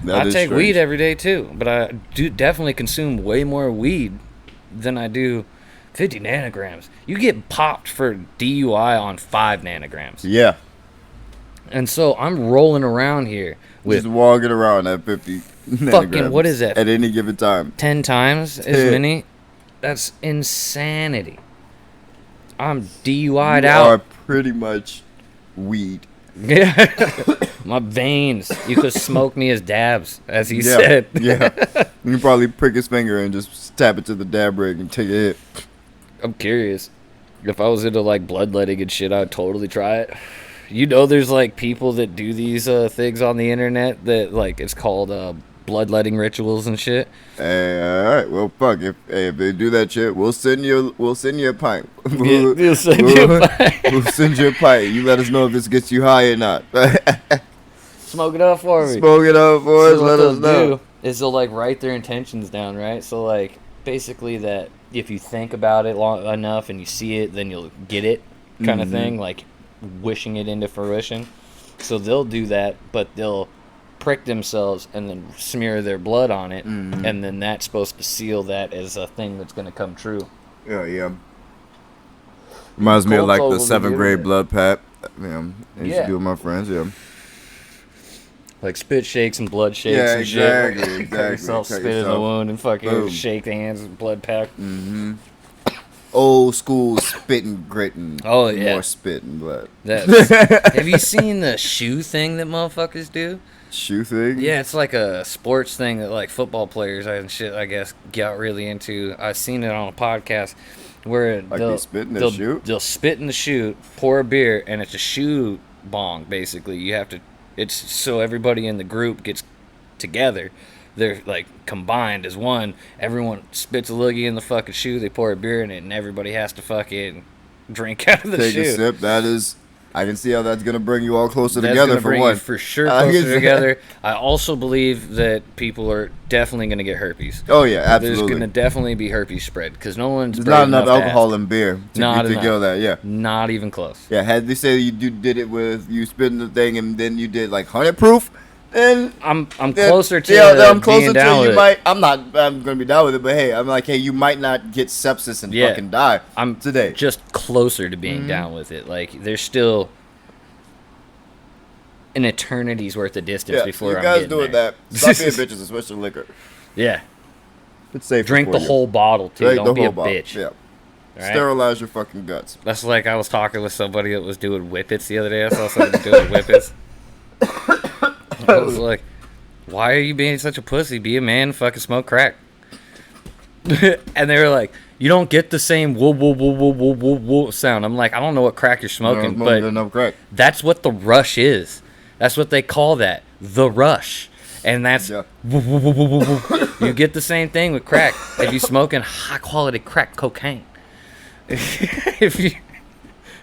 Speaker 2: That
Speaker 1: I
Speaker 2: is
Speaker 1: take
Speaker 2: strange.
Speaker 1: weed every day too, but I do definitely consume way more weed than I do 50 nanograms. You get popped for DUI on 5 nanograms.
Speaker 2: Yeah.
Speaker 1: And so I'm rolling around here with
Speaker 2: Just walking around at 50 nanograms
Speaker 1: what is that?
Speaker 2: at any given time.
Speaker 1: 10 times as
Speaker 2: 10.
Speaker 1: many. That's insanity. I'm DUI'd
Speaker 2: You
Speaker 1: out.
Speaker 2: are pretty much weed.
Speaker 1: Yeah. My veins. You could smoke me as dabs, as he
Speaker 2: Yeah.
Speaker 1: said.
Speaker 2: Yeah. You can probably prick his finger and just tap it to the dab rig and take a hit.
Speaker 1: I'm curious. If I was into like bloodletting and shit, I'd totally try it. You know, there's like people that do these things on the internet that like it's called bloodletting rituals and shit.
Speaker 2: Hey, all right. Well, fuck. If they do that shit, we'll send you a pint.
Speaker 1: We'll send you a pint.
Speaker 2: We'll send you a pint. You let us know if this gets you high or not.
Speaker 1: Smoke it up for me.
Speaker 2: Smoke it up for us.
Speaker 1: So
Speaker 2: Let us know.
Speaker 1: is they'll like write their intentions down, right? So like basically that if you think about it long enough and you see it, then you'll get it, kind of thing. Like wishing it into fruition. So they'll do that, but they'll prick themselves and then smear their blood on it, and then that's supposed to seal that as a thing that's going to come true.
Speaker 2: Yeah. Reminds me of like the 7th grade blood pact. I used to do with my friends. Yeah.
Speaker 1: Like spit shakes and blood shakes and
Speaker 2: exactly,
Speaker 1: shit.
Speaker 2: Exactly.
Speaker 1: Cut yourself, spit in the wound, and fucking shake the hands and blood pack.
Speaker 2: Old school spitting, gritting.
Speaker 1: Oh, yeah.
Speaker 2: More spitting blood.
Speaker 1: Have you seen the shoe thing that motherfuckers do?
Speaker 2: Shoe thing?
Speaker 1: Yeah, it's like a sports thing that like football players and shit, I guess, got really into. I've seen it on a podcast where
Speaker 2: Like they spit in the shoe?
Speaker 1: They'll spit in the shoe, pour a beer, and it's a shoe bong, basically. You have to, it's so everybody in the group gets together. They're like combined as one. Everyone spits a loogie in the fucking shoe. They pour a beer in it, and everybody has to fucking drink out of the shoe.
Speaker 2: Take a sip. That is, I can see how that's gonna bring you all closer
Speaker 1: That's
Speaker 2: together
Speaker 1: gonna
Speaker 2: for
Speaker 1: bring
Speaker 2: one.
Speaker 1: you for sure closer together. I also believe that people are definitely gonna get herpes.
Speaker 2: Oh yeah, absolutely.
Speaker 1: There's gonna definitely be herpes spread because no one's.
Speaker 2: There's not enough alcohol in beer to go that. Yeah,
Speaker 1: not even close.
Speaker 2: Yeah, had they say you did it with you spitting the thing and then you did like 100 proof. Then
Speaker 1: I'm closer to
Speaker 2: I'm closer
Speaker 1: being
Speaker 2: to
Speaker 1: down
Speaker 2: you
Speaker 1: with
Speaker 2: might I'm gonna be down with it, but hey, I'm like, hey, you might not get sepsis and fucking die.
Speaker 1: I'm
Speaker 2: today
Speaker 1: just closer to being down with it. Like there's still an eternity's worth of distance before I'm getting
Speaker 2: doing
Speaker 1: there.
Speaker 2: that. Stop being bitches, especially liquor.
Speaker 1: Yeah.
Speaker 2: It's safe.
Speaker 1: Drink the whole bottle too. Don't be a bitch.
Speaker 2: Yeah.
Speaker 1: Right?
Speaker 2: Sterilize your fucking guts.
Speaker 1: That's like I was talking with somebody that was doing whippets the other day. I saw somebody doing whippets. I was like, why are you being such a pussy? Be a man, fucking smoke crack. And they were like, you don't get the same whoa, whoa, whoa, whoa, whoa, whoa, whoa sound. I'm like, I don't know what crack you're smoking, but
Speaker 2: crack.
Speaker 1: That's what the rush is. That's what they call that, the rush. And that's, whoa, whoa, whoa, whoa, whoa, whoa. You get the same thing with crack. If you smoking high quality crack cocaine. If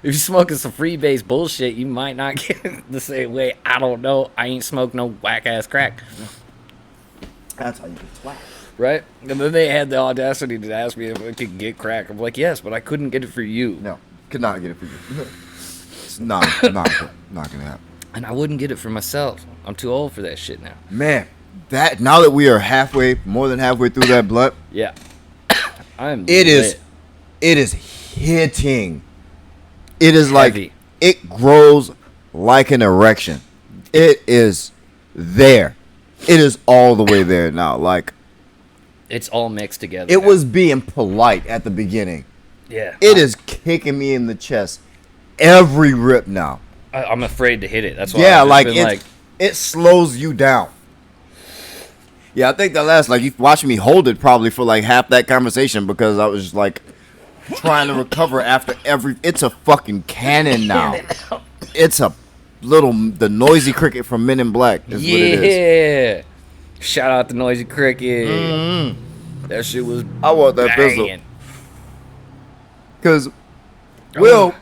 Speaker 1: you're smoking some freebase bullshit, you might not get it the same way. I don't know. I ain't smoked no whack-ass crack.
Speaker 2: That's how you get swag.
Speaker 1: Right? And then they had the audacity to ask me if I could get crack. I'm like, yes, but I couldn't get it for you.
Speaker 2: No, could not get it for you. It's not gonna happen.
Speaker 1: And I wouldn't get it for myself. I'm too old for that shit now.
Speaker 2: Man, now that we are more than halfway through that blunt.
Speaker 1: Yeah.
Speaker 2: It is hitting. It is
Speaker 1: heavy.
Speaker 2: Like it grows like an erection. It is there. It is all the way there now. Like
Speaker 1: it's all mixed together.
Speaker 2: It was being polite at the beginning.
Speaker 1: Yeah.
Speaker 2: It is kicking me in the chest every rip now.
Speaker 1: I'm afraid to hit it. That's why.
Speaker 2: Yeah, it slows you down. Yeah, I think that last you watched me hold it probably for like half that conversation because I was just like trying to recover after it's a fucking cannon now. It's the noisy cricket from Men in Black is what it is.
Speaker 1: Shout out to Noisy Cricket. That shit was
Speaker 2: I want that
Speaker 1: banging.
Speaker 2: Pistol. Because Will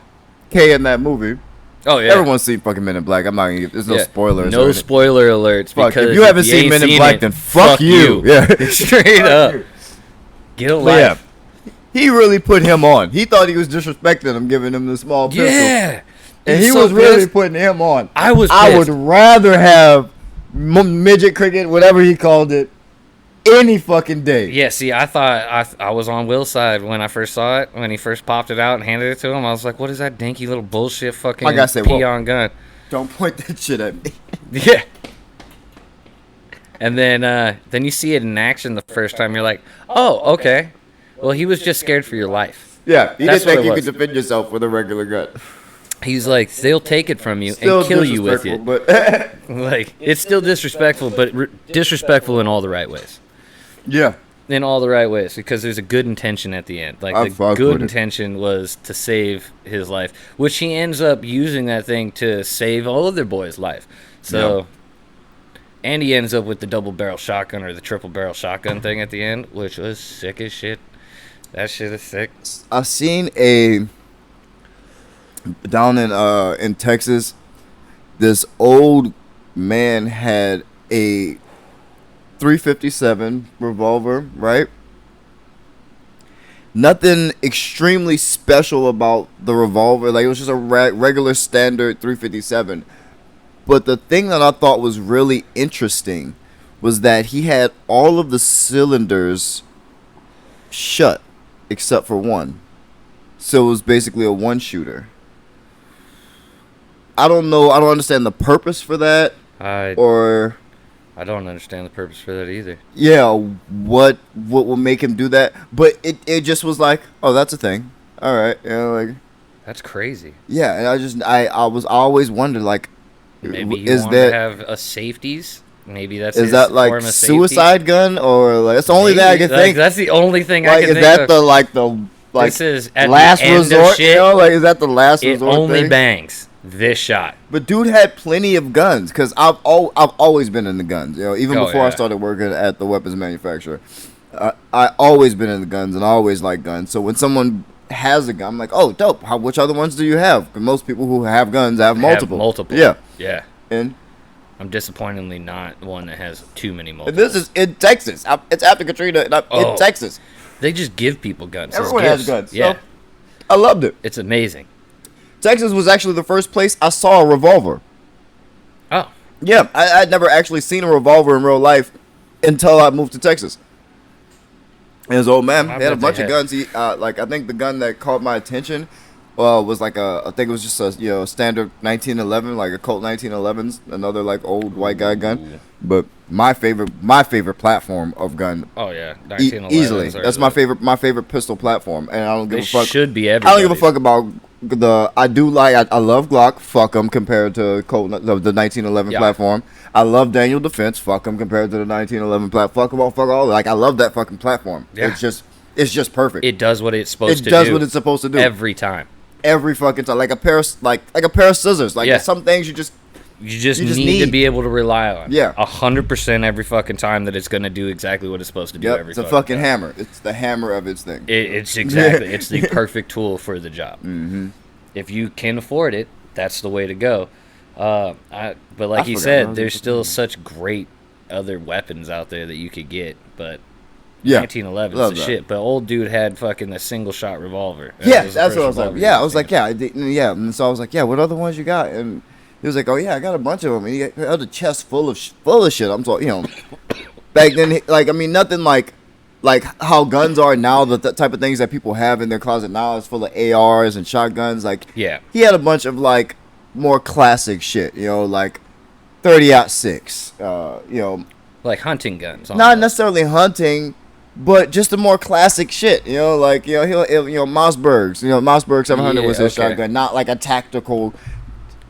Speaker 2: K in that movie.
Speaker 1: Oh yeah.
Speaker 2: Everyone's seen fucking Men in Black. I'm not gonna give there's no spoilers.
Speaker 1: No spoiler alerts.
Speaker 2: Because if you haven't seen Men in Black, then fuck you. Yeah.
Speaker 1: Straight up. Get a life.
Speaker 2: Yeah. He really put him on. He thought he was disrespecting him, giving him the small pistol.
Speaker 1: Yeah.
Speaker 2: And he was really putting him on.
Speaker 1: I would
Speaker 2: rather have midget cricket, whatever he called it, any fucking day.
Speaker 1: Yeah, see, I thought I was on Will's side when I first saw it. When he first popped it out and handed it to him, I was like, what is that dinky little bullshit fucking peon gun?
Speaker 2: Don't point that shit at me.
Speaker 1: Yeah. And then you see it in action the first time. You're like, oh, okay. Well, he was just scared for your life.
Speaker 2: Yeah, he didn't think you could defend yourself with a regular gun.
Speaker 1: He's like, they'll take it from you and kill you with it.
Speaker 2: But
Speaker 1: like, it's still disrespectful, but disrespectful in all the right ways.
Speaker 2: Yeah.
Speaker 1: in all the right ways, because there's a good intention at the end. Like,
Speaker 2: I
Speaker 1: the
Speaker 2: fuck
Speaker 1: good
Speaker 2: with it.
Speaker 1: intention was to save his life, which he ends up using that thing to save all other boys' life. So,
Speaker 2: Yeah.
Speaker 1: and he ends up with the double barrel shotgun or the triple barrel shotgun thing at the end, which was sick as shit. That shit is sick.
Speaker 2: I seen down in Texas, this old man had a 357 revolver, right? Nothing extremely special about the revolver. Like, it was just a regular standard 357. But the thing that I thought was really interesting was that he had all of the cylinders shut except for one. So it was basically a one shooter. I don't know. I don't understand the purpose for that. Or
Speaker 1: I don't understand the purpose for that either.
Speaker 2: yeah, what will make him do that? But it just was like, oh, that's a thing. All right, like
Speaker 1: That's crazy.
Speaker 2: yeah. And I always wondered, like,
Speaker 1: Maybe you
Speaker 2: is
Speaker 1: want to
Speaker 2: that
Speaker 1: have a safeties. Maybe that's
Speaker 2: is
Speaker 1: his
Speaker 2: that like
Speaker 1: form of safety.
Speaker 2: suicide gun, or like that's the only thing I can think.
Speaker 1: That's the only thing I
Speaker 2: Like,
Speaker 1: can
Speaker 2: is
Speaker 1: think
Speaker 2: that
Speaker 1: of.
Speaker 2: the
Speaker 1: This is at
Speaker 2: last
Speaker 1: the end of
Speaker 2: resort?
Speaker 1: shit.
Speaker 2: You know, like, is that the last
Speaker 1: It
Speaker 2: resort?
Speaker 1: only
Speaker 2: thing?
Speaker 1: bangs this shot.
Speaker 2: But dude had plenty of guns, because I've always been in the guns. You know, even
Speaker 1: Oh,
Speaker 2: before I
Speaker 1: yeah.
Speaker 2: started working at the weapons manufacturer, I always been in the guns, and I always like guns. So when someone has a gun, I'm like, oh, dope. Which other ones do you have? 'Cause most people who have guns have multiple. Yeah,
Speaker 1: Yeah.
Speaker 2: and
Speaker 1: I'm disappointingly not one that has too many multiples.
Speaker 2: this is in Texas. It's after Katrina, and I'm
Speaker 1: Oh.
Speaker 2: in Texas.
Speaker 1: They just give people guns. as
Speaker 2: Everyone has
Speaker 1: gifts.
Speaker 2: guns.
Speaker 1: Yeah.
Speaker 2: So I loved it.
Speaker 1: It's amazing.
Speaker 2: Texas was actually the first place I saw a revolver.
Speaker 1: Oh.
Speaker 2: Yeah, I'd never actually seen a revolver in real life until I moved to Texas. And his old man,
Speaker 1: I
Speaker 2: he had a
Speaker 1: bet
Speaker 2: bunch
Speaker 1: they
Speaker 2: of
Speaker 1: had-
Speaker 2: guns. He like, I think the gun that caught my attention was like I think it was just a standard 1911, like a Colt 1911s, another like old white guy gun. But my favorite platform of gun,
Speaker 1: Oh, yeah.
Speaker 2: easily.
Speaker 1: 1911s are
Speaker 2: That's
Speaker 1: the-
Speaker 2: my favorite pistol platform, and I don't give
Speaker 1: They
Speaker 2: a fuck.
Speaker 1: should be
Speaker 2: I
Speaker 1: everybody.
Speaker 2: don't give a fuck about I love Glock, fuck them compared to Colt, the 1911
Speaker 1: Yeah.
Speaker 2: platform. I love Daniel Defense, fuck them compared to the 1911 platform. Fuck all. Like, I love that fucking platform.
Speaker 1: Yeah.
Speaker 2: It's just perfect.
Speaker 1: It does what it's supposed to do.
Speaker 2: It does what it's supposed to do
Speaker 1: every time.
Speaker 2: every fucking time. Like a pair of scissors. Like,
Speaker 1: Yeah.
Speaker 2: some things you just
Speaker 1: You just
Speaker 2: You just
Speaker 1: need to
Speaker 2: need-
Speaker 1: be able to rely on.
Speaker 2: Yeah.
Speaker 1: 100% every fucking time that it's going to do exactly what it's supposed to do
Speaker 2: yep,
Speaker 1: every
Speaker 2: it's a
Speaker 1: fucking
Speaker 2: fucking
Speaker 1: time.
Speaker 2: hammer. It's the hammer of its thing.
Speaker 1: It's exactly. It's the perfect tool for the job.
Speaker 2: Mm-hmm.
Speaker 1: If you can afford it, that's the way to go. But like
Speaker 2: I
Speaker 1: he
Speaker 2: forgot
Speaker 1: said,
Speaker 2: what I
Speaker 1: there's
Speaker 2: was
Speaker 1: still
Speaker 2: looking
Speaker 1: such great other weapons out there that you could get. But
Speaker 2: Yeah.
Speaker 1: 1911
Speaker 2: Love
Speaker 1: is the
Speaker 2: that.
Speaker 1: shit. But old dude had fucking a single shot revolver.
Speaker 2: Yeah,
Speaker 1: That was the
Speaker 2: that's
Speaker 1: first
Speaker 2: what I was like.
Speaker 1: revolver
Speaker 2: Yeah,
Speaker 1: you
Speaker 2: I was
Speaker 1: seen.
Speaker 2: like, yeah. And so I was like, yeah, what other ones you got? And he was like, oh yeah, I got a bunch of them. And he had a chest full of shit. I'm so, back then, like, I mean, nothing like how guns are now. The type of things that people have in their closet now is full of ARs and shotguns. Like,
Speaker 1: Yeah.
Speaker 2: he had a bunch of like more classic shit. Like 30-06.
Speaker 1: Like hunting guns.
Speaker 2: Not
Speaker 1: almost.
Speaker 2: necessarily hunting, but just the more classic shit. Like he'll Mossbergs. Mossberg 700 was his
Speaker 1: okay.
Speaker 2: shotgun, not like a tactical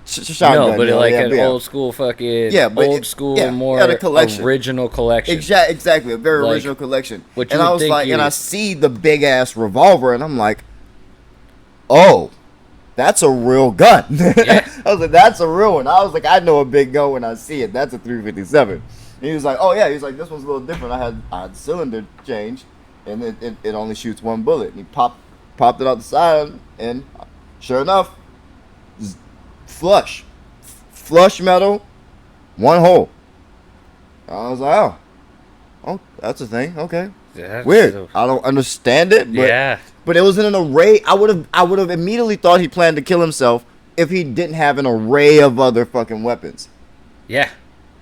Speaker 2: shotgun.
Speaker 1: No, but
Speaker 2: you know,
Speaker 1: like
Speaker 2: yeah,
Speaker 1: an
Speaker 2: yeah.
Speaker 1: old school fucking
Speaker 2: but
Speaker 1: old school
Speaker 2: yeah,
Speaker 1: more
Speaker 2: had a collection.
Speaker 1: original collection.
Speaker 2: Exactly, a very
Speaker 1: Like,
Speaker 2: original collection.
Speaker 1: what
Speaker 2: And
Speaker 1: you
Speaker 2: I
Speaker 1: would
Speaker 2: was
Speaker 1: think
Speaker 2: like, and
Speaker 1: you-
Speaker 2: I see the big ass revolver, and I'm like, oh, that's a real gun.
Speaker 1: Yeah.
Speaker 2: I was like, that's a real one. I was like, I know a big gun when I see it. That's a 357. And he was like, oh yeah. He's like, this one's a little different. I had cylinder change, and it only shoots one bullet. And he popped it out the side, and sure enough, flush metal, one hole. I was like, oh, that's a thing. Okay,
Speaker 1: That's
Speaker 2: weird.
Speaker 1: so-
Speaker 2: I don't understand it, but
Speaker 1: yeah.
Speaker 2: but it was in an array. I would have immediately thought he planned to kill himself if he didn't have an array of other fucking weapons.
Speaker 1: Yeah.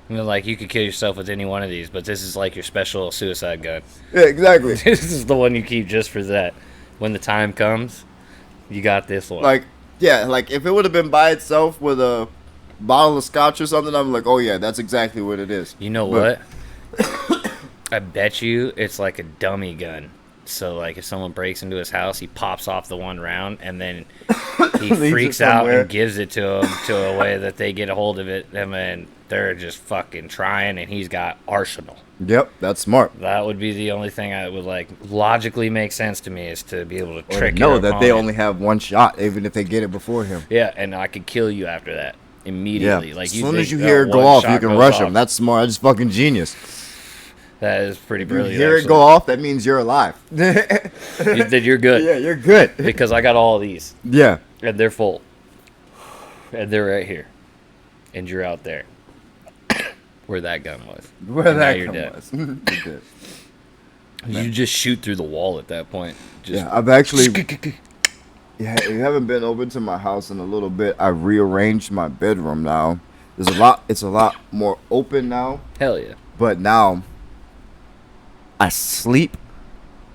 Speaker 1: Like, you could kill yourself with any one of these, but this is like your special suicide gun.
Speaker 2: Yeah, exactly.
Speaker 1: This is the one you keep just for that. When the time comes, you got this one.
Speaker 2: Like, yeah, like if it would have been by itself with a bottle of scotch or something, I'm like, oh yeah, that's exactly what it is.
Speaker 1: You know
Speaker 2: But-
Speaker 1: what? I bet you it's like a dummy gun. So, like, if someone breaks into his house, he pops off the one round, and then he
Speaker 2: Leaves it
Speaker 1: freaks out
Speaker 2: somewhere.
Speaker 1: and gives it to them to a way that they get a hold of it, and then there just fucking trying, and he's got arsenal.
Speaker 2: Yep, that's smart.
Speaker 1: That would be the only thing that would like logically make sense to me, is to be able to
Speaker 2: Or
Speaker 1: trick
Speaker 2: know
Speaker 1: your
Speaker 2: that they
Speaker 1: opponent.
Speaker 2: only have one shot, even if they get it before him.
Speaker 1: Yeah, and I could kill you after that immediately.
Speaker 2: Yeah.
Speaker 1: Like,
Speaker 2: As soon as you
Speaker 1: think,
Speaker 2: hear it go
Speaker 1: one
Speaker 2: off, you
Speaker 1: shot
Speaker 2: can
Speaker 1: goes
Speaker 2: rush
Speaker 1: off.
Speaker 2: him. That's smart. That's fucking genius.
Speaker 1: That is pretty
Speaker 2: If you
Speaker 1: brilliant.
Speaker 2: hear it go off, that means you're alive.
Speaker 1: That you're good.
Speaker 2: Yeah, you're good.
Speaker 1: Because I got all of these,
Speaker 2: Yeah.
Speaker 1: and they're full, and they're right here, and you're out there, where that gun was.
Speaker 2: Where
Speaker 1: And now
Speaker 2: that
Speaker 1: you're
Speaker 2: gun
Speaker 1: dead.
Speaker 2: was. You're dead.
Speaker 1: You just shoot through the wall at that point. Just,
Speaker 2: Yeah, I've actually. Yeah, you haven't been over to my house in a little bit. I rearranged my bedroom now. There's a lot. It's a lot more open now.
Speaker 1: Hell yeah.
Speaker 2: But now, I sleep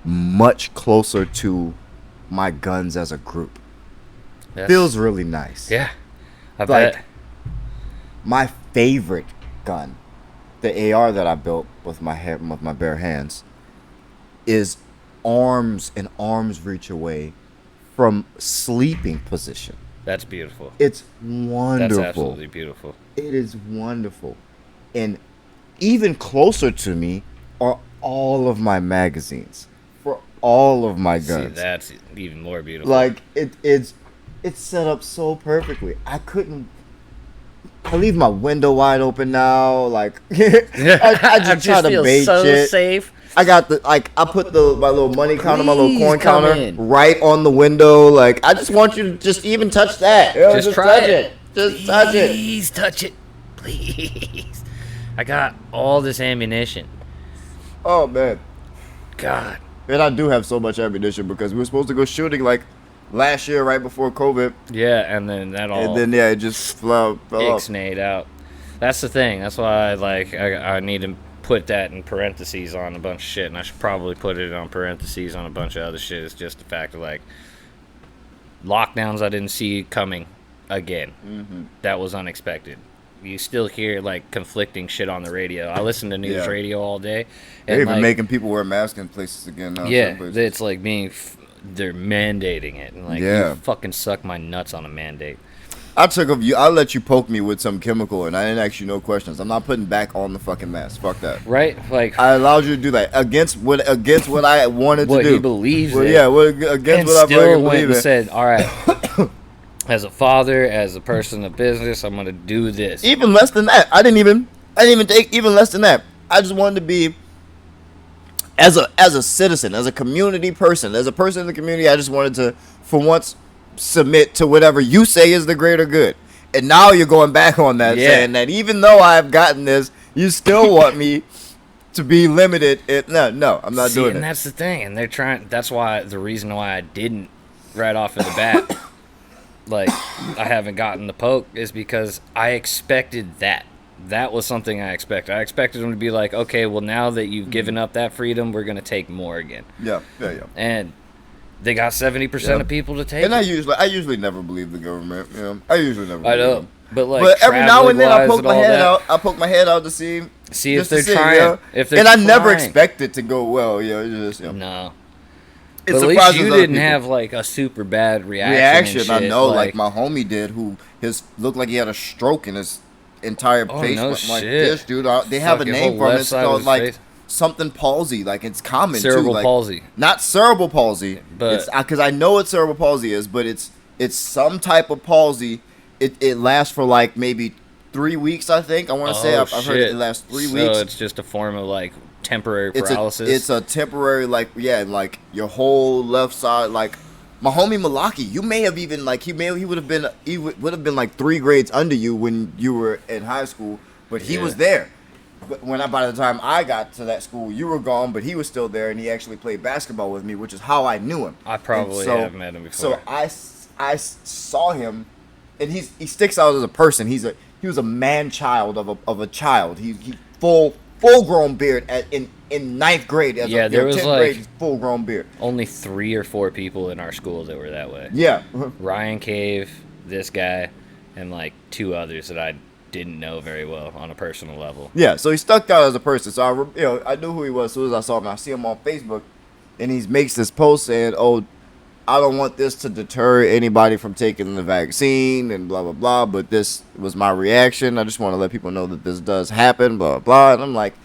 Speaker 2: much closer to my guns as a group.
Speaker 1: That's-
Speaker 2: Feels really nice.
Speaker 1: Yeah. I
Speaker 2: Like-
Speaker 1: bet.
Speaker 2: My favorite gun, the AR that I built with my bare hands, is arms and arms reach away from sleeping position.
Speaker 1: That's beautiful.
Speaker 2: It's
Speaker 1: That's
Speaker 2: wonderful.
Speaker 1: absolutely beautiful.
Speaker 2: It is wonderful. And even closer to me are all of my magazines for all of my
Speaker 1: See,
Speaker 2: guns.
Speaker 1: that's even more beautiful.
Speaker 2: Like it's set up so perfectly. I leave my window wide open now. Like I just try to
Speaker 1: feel
Speaker 2: bait
Speaker 1: so
Speaker 2: shit.
Speaker 1: safe.
Speaker 2: I got I put my little money counter, my little
Speaker 1: Please
Speaker 2: coin
Speaker 1: come
Speaker 2: counter
Speaker 1: in.
Speaker 2: right on the window. Like I just want you to just even touch that. Yeah,
Speaker 1: Just try
Speaker 2: touch
Speaker 1: it.
Speaker 2: Just touch it.
Speaker 1: Please touch it. Please. I got all this ammunition.
Speaker 2: Oh man.
Speaker 1: God.
Speaker 2: And I do have so much ammunition because we were supposed to go shooting like last year right before COVID.
Speaker 1: Yeah, and then that all
Speaker 2: And then it just fell off.
Speaker 1: ixnayed out. That's the thing. That's why I need to put that in parentheses on a bunch of shit, and I should probably put it on parentheses on a bunch of other shit. It's just the fact of like lockdowns I didn't see coming again.
Speaker 2: Mm-hmm.
Speaker 1: That was unexpected. You still hear like conflicting shit on the radio. I listen to news
Speaker 2: Yeah.
Speaker 1: radio all day.
Speaker 2: They're
Speaker 1: And
Speaker 2: even
Speaker 1: like,
Speaker 2: making people wear masks in places again now.
Speaker 1: yeah,
Speaker 2: some places.
Speaker 1: it's like they're mandating it, and like
Speaker 2: Yeah.
Speaker 1: you fucking suck my nuts on a mandate.
Speaker 2: I'll let you poke me with some chemical and I didn't ask you no questions. I'm not putting back on the fucking mask. Fuck that.
Speaker 1: Right? Like
Speaker 2: I allowed you to do that against what I wanted
Speaker 1: what
Speaker 2: to do.
Speaker 1: he believes
Speaker 2: Well,
Speaker 1: in.
Speaker 2: yeah, against
Speaker 1: And
Speaker 2: what I
Speaker 1: still
Speaker 2: fucking
Speaker 1: went
Speaker 2: believe
Speaker 1: and
Speaker 2: in.
Speaker 1: said, all right, as a father, as a person of business, I'm going to do this.
Speaker 2: Even less than that. I didn't even take even less than that. I just wanted to be as a citizen, as a community person, as a person in the community. I just wanted to, for once, submit to whatever you say is the greater good. And now you're going back on that,
Speaker 1: Yeah.
Speaker 2: saying that even though I've gotten this, you still want me to be limited. No, I'm not
Speaker 1: See,
Speaker 2: doing
Speaker 1: and
Speaker 2: it.
Speaker 1: that's the thing. And they're trying, that's why, the reason why I didn't right off of the bat, like, I haven't gotten the poke is because I expected that. That was something I expected. I expected them to be like, okay, well, now that you've given up that freedom, we're going to take more again.
Speaker 2: Yeah.
Speaker 1: And they got 70%
Speaker 2: Yeah.
Speaker 1: of people to take
Speaker 2: And
Speaker 1: it.
Speaker 2: I usually never believe the government. You know, I usually never.
Speaker 1: I
Speaker 2: believe
Speaker 1: know.
Speaker 2: them.
Speaker 1: But, like,
Speaker 2: But every now and then I
Speaker 1: travel-wise
Speaker 2: poke
Speaker 1: and
Speaker 2: my
Speaker 1: all
Speaker 2: head
Speaker 1: that,
Speaker 2: out. I poke my head out to see
Speaker 1: See if
Speaker 2: just to
Speaker 1: they're
Speaker 2: see,
Speaker 1: trying.
Speaker 2: yeah.
Speaker 1: If they're
Speaker 2: And I never
Speaker 1: trying.
Speaker 2: expect it to go well. Yeah, it's just
Speaker 1: No.
Speaker 2: It
Speaker 1: But at least
Speaker 2: surprises
Speaker 1: you
Speaker 2: other
Speaker 1: didn't
Speaker 2: people.
Speaker 1: have like a super bad reaction. And
Speaker 2: I
Speaker 1: shit.
Speaker 2: know, like my homie did, who looked like he had a stroke in his entire
Speaker 1: Oh,
Speaker 2: face
Speaker 1: no
Speaker 2: went like
Speaker 1: shit.
Speaker 2: this, dude. They have a
Speaker 1: Fucking
Speaker 2: name
Speaker 1: whole
Speaker 2: for it.
Speaker 1: left
Speaker 2: It's
Speaker 1: side of
Speaker 2: called
Speaker 1: his
Speaker 2: like
Speaker 1: face.
Speaker 2: something palsy. Like it's common
Speaker 1: Cerebral
Speaker 2: too. Like,
Speaker 1: palsy.
Speaker 2: not cerebral palsy,
Speaker 1: But-
Speaker 2: it's because I know what cerebral palsy is, but it's some type of palsy. It lasts for like maybe 3 weeks. I think I want to say I've heard it lasts 3 weeks.
Speaker 1: So it's just a form of like temporary
Speaker 2: It's
Speaker 1: paralysis.
Speaker 2: a temporary like like your whole left side like my homie Malaki, you may have even like he would have been like 3 grades under you when you were in high school, but he
Speaker 1: Yeah.
Speaker 2: was there. But by the time I got to that school, you were gone, but he was still there, and he actually played basketball with me, which is how I knew him.
Speaker 1: I probably
Speaker 2: And
Speaker 1: have met him before.
Speaker 2: So I saw him, and he sticks out as a person. He was a man child of a child. He full grown beard in 9th grade.
Speaker 1: Yeah, there was
Speaker 2: 10th
Speaker 1: like-
Speaker 2: grade, full grown beard.
Speaker 1: Only 3 or 4 people in our school that were that way.
Speaker 2: Yeah,
Speaker 1: Ryan Cave, this guy, and like 2 others that I didn't know very well on a personal level.
Speaker 2: yeah. So he stuck out as a person. So I knew who he was as soon as I saw him. I see him on Facebook, and he makes this post saying, "Oh, I don't want this to deter anybody from taking the vaccine and blah, blah, blah. But this was my reaction. I just want to let people know that this does happen, blah, blah, blah. And I'm like,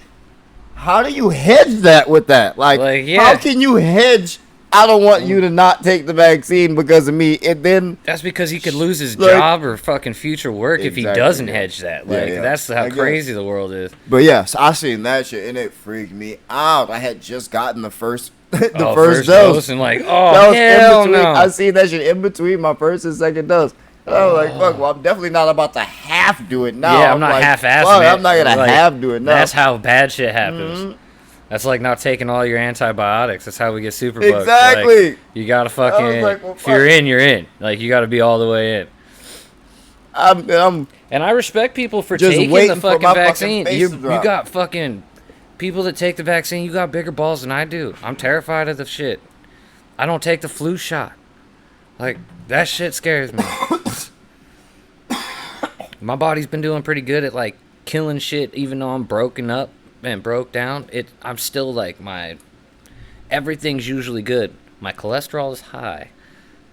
Speaker 2: how do you hedge that with that? Like how can you hedge? I don't want you to not take the vaccine because of me. And then
Speaker 1: that's because he could lose his job or fucking future work if he doesn't hedge that. Like that's how crazy the world is.
Speaker 2: But yeah, so I seen that shit and it freaked me out. I had just gotten the first first dose
Speaker 1: and like, oh hell no.
Speaker 2: I seen that shit in between my first and second dose. I was like, fuck, well, I'm definitely not about to half do it now.
Speaker 1: Yeah, I'm not
Speaker 2: like,
Speaker 1: half-assing it.
Speaker 2: I'm not going to half do it now.
Speaker 1: That's how bad shit happens. Mm-hmm. That's like not taking all your antibiotics. That's how we get superbugs.
Speaker 2: Exactly.
Speaker 1: Like, you got to fucking, if you're in, you're in. Like, you got to be all the way in. And I respect people for taking the fucking vaccine. You got fucking people that take the vaccine, you got bigger balls than I do. I'm terrified of the shit. I don't take the flu shot. Like, that shit scares me. My body's been doing pretty good at, like, killing shit, even though I'm broken up and broke down. I'm still, like, everything's usually good. My cholesterol is high,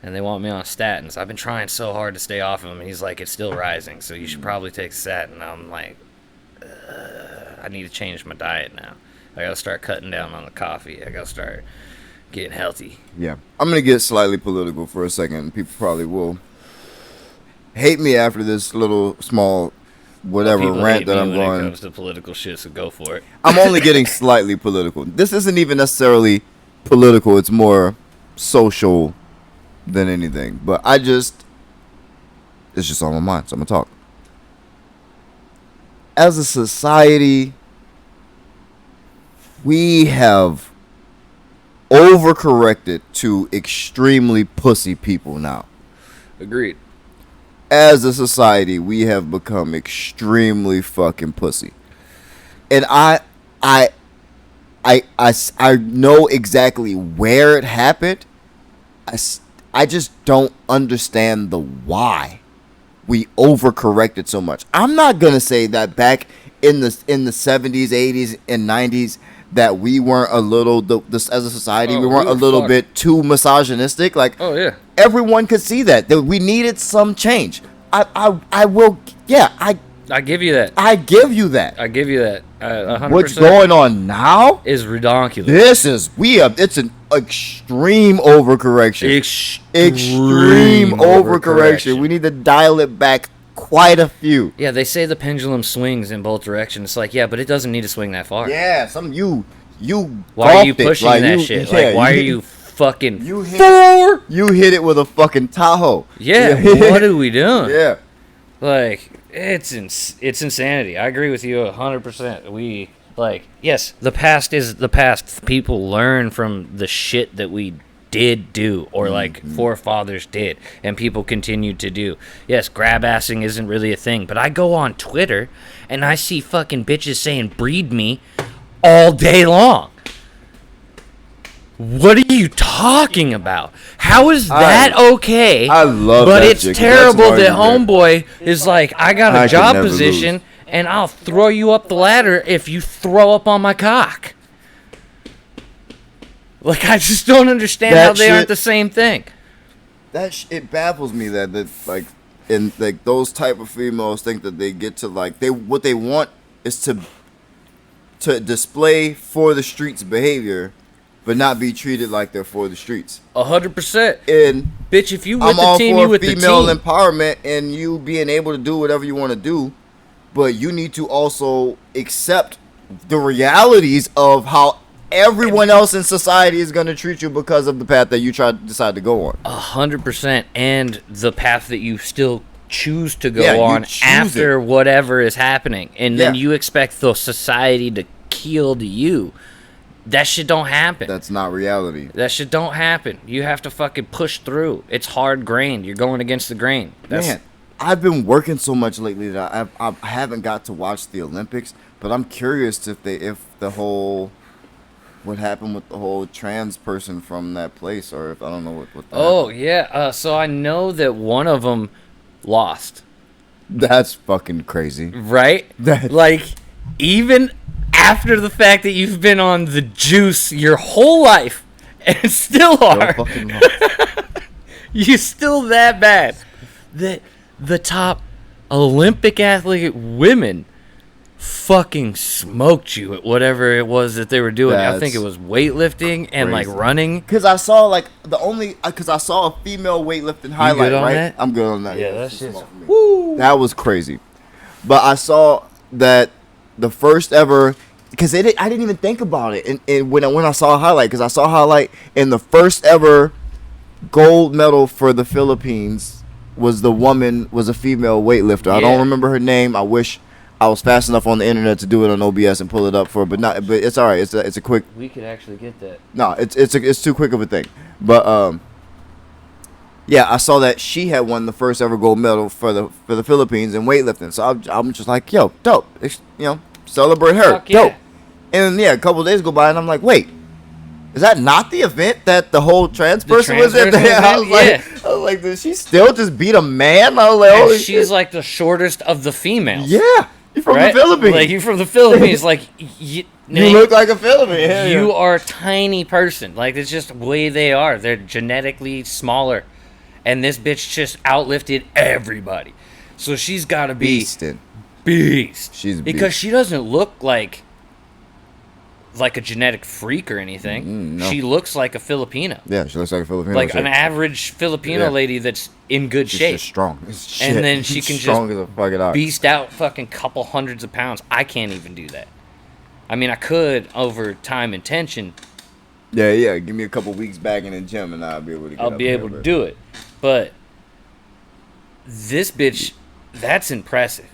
Speaker 1: and they want me on statins. I've been trying so hard to stay off of them, and he's like, it's still rising, so you should probably take statin. I'm like, I need to change my diet now. I gotta start cutting down on the coffee. I gotta start getting healthy.
Speaker 2: Yeah. I'm gonna get slightly political for a second. People probably will hate me after this little small whatever rant that I'm going.
Speaker 1: When it comes to political shit, so go for it.
Speaker 2: I'm only getting slightly political. This isn't even necessarily political. It's more social than anything. But it's just on my mind, so I'm gonna talk. As a society, we have overcorrected to extremely pussy people now.
Speaker 1: Agreed.
Speaker 2: As a society, we have become extremely fucking pussy. And I know exactly where it happened. I just don't understand the why we overcorrected so much. I'm not going to say that back in the 70s, 80s, and 90s that we weren't a little, as a society, we weren't a little bit too misogynistic. Like,
Speaker 1: oh yeah,
Speaker 2: everyone could see that we needed some change. I
Speaker 1: give you that.
Speaker 2: I give you that.
Speaker 1: 100%.
Speaker 2: What's going on now
Speaker 1: is redonkulous.
Speaker 2: It's an extreme overcorrection. Extreme overcorrection. We need to dial it back quite a few.
Speaker 1: Yeah, they say the pendulum swings in both directions. It's like, yeah, but it doesn't need to swing that far.
Speaker 2: Yeah,
Speaker 1: why are you pushing that shit? Yeah, like, why are you fucking
Speaker 2: you hit it with a fucking Tahoe.
Speaker 1: Yeah, what are we doing?
Speaker 2: Yeah.
Speaker 1: Like, it's insanity. I agree with you 100%. Yes, the past is the past. People learn from the shit that we did do, or like forefathers did, and people continue to do. Yes, grab-assing isn't really a thing, but I go on Twitter and I see fucking bitches saying "breed me" all day long. What are you talking about? How is that okay?
Speaker 2: I love
Speaker 1: but
Speaker 2: that.
Speaker 1: But it's terrible that homeboy is like, I got a job position and I'll throw you up the ladder if you throw up on my cock. Like, I just don't understand how they aren't the same thing.
Speaker 2: It baffles me that those type of females think that they get to what they want is to display for the streets behavior, but not be treated like they're for the streets.
Speaker 1: 100%.
Speaker 2: And
Speaker 1: bitch, if you with the team, you with the team.
Speaker 2: I'm all for female empowerment and you being able to do whatever you want to do, but you need to also accept the realities of how everyone else in society is going to treat you because of the path that you decide to go on.
Speaker 1: 100%, and the path that you still choose to go on after whatever is happening, and then you expect the society to keel to you. That shit don't happen.
Speaker 2: That's not reality.
Speaker 1: That shit don't happen. You have to fucking push through. It's hard grain. You're going against the grain.
Speaker 2: Man, I've been working so much lately that I haven't got to watch the Olympics, but I'm curious if the whole what happened with the whole trans person from that place, or if I don't know what
Speaker 1: happened. Yeah. So I know that one of them lost.
Speaker 2: That's fucking crazy.
Speaker 1: Right? Like, even after the fact that you've been on the juice your whole life and still
Speaker 2: Still
Speaker 1: are.
Speaker 2: fucking lost.
Speaker 1: You still that bad that the top Olympic athlete women fucking smoked you at whatever it was that they were doing. I think it was weightlifting and like
Speaker 2: crazy.
Speaker 1: running.
Speaker 2: Because I saw like because I saw a female weightlifting highlight.
Speaker 1: good on
Speaker 2: right,
Speaker 1: that?
Speaker 2: I'm good on that.
Speaker 1: Yeah, that
Speaker 2: she's
Speaker 1: shit's
Speaker 2: smoking me.
Speaker 1: woo.
Speaker 2: That was crazy. But I saw that the first ever, because I didn't even think about it, and when I saw a highlight, because I saw a highlight in the first ever gold medal for the Philippines was a female weightlifter. I don't
Speaker 1: Yeah.
Speaker 2: remember her name. I wish I was fast enough on the internet to do it on OBS and pull it up for her, but it's all right. It's a quick.
Speaker 1: We could actually get that.
Speaker 2: No, it's too quick of a thing. But yeah, I saw that she had won the first ever gold medal for the Philippines in weightlifting. So I'm just like, yo, dope. Celebrate her.
Speaker 1: Fuck yeah.
Speaker 2: Dope. And yeah, a couple of days go by and I'm like, wait, is that not the event that the whole trans person was at? I was like, did she still just beat a man? I was like,
Speaker 1: And
Speaker 2: holy
Speaker 1: she's
Speaker 2: shit.
Speaker 1: like the shortest of the females.
Speaker 2: Yeah, you from
Speaker 1: right?
Speaker 2: the Philippines.
Speaker 1: Like you from the Philippines. Like you
Speaker 2: look like a Philippine. Yeah,
Speaker 1: you are a tiny person. Like it's just the way they are. They're genetically smaller, and this bitch just outlifted everybody. So she's got to be
Speaker 2: beasting.
Speaker 1: beast.
Speaker 2: She's a
Speaker 1: because
Speaker 2: beast.
Speaker 1: she doesn't look like a genetic freak or anything.
Speaker 2: no.
Speaker 1: She looks like a Filipina,
Speaker 2: Yeah, she looks like a Filipino.
Speaker 1: like an average Filipino
Speaker 2: Yeah.
Speaker 1: lady that's in good
Speaker 2: She's
Speaker 1: shape.
Speaker 2: just strong. As shit.
Speaker 1: And then she can
Speaker 2: strong
Speaker 1: just
Speaker 2: as a fucking ox.
Speaker 1: Beast out fucking couple hundreds of pounds. I can't even do that. I mean, I could over time and tension.
Speaker 2: Yeah. Give me a couple weeks back in the gym, and I'll be able to.
Speaker 1: I'll be able to do it. But this bitch, that's impressive.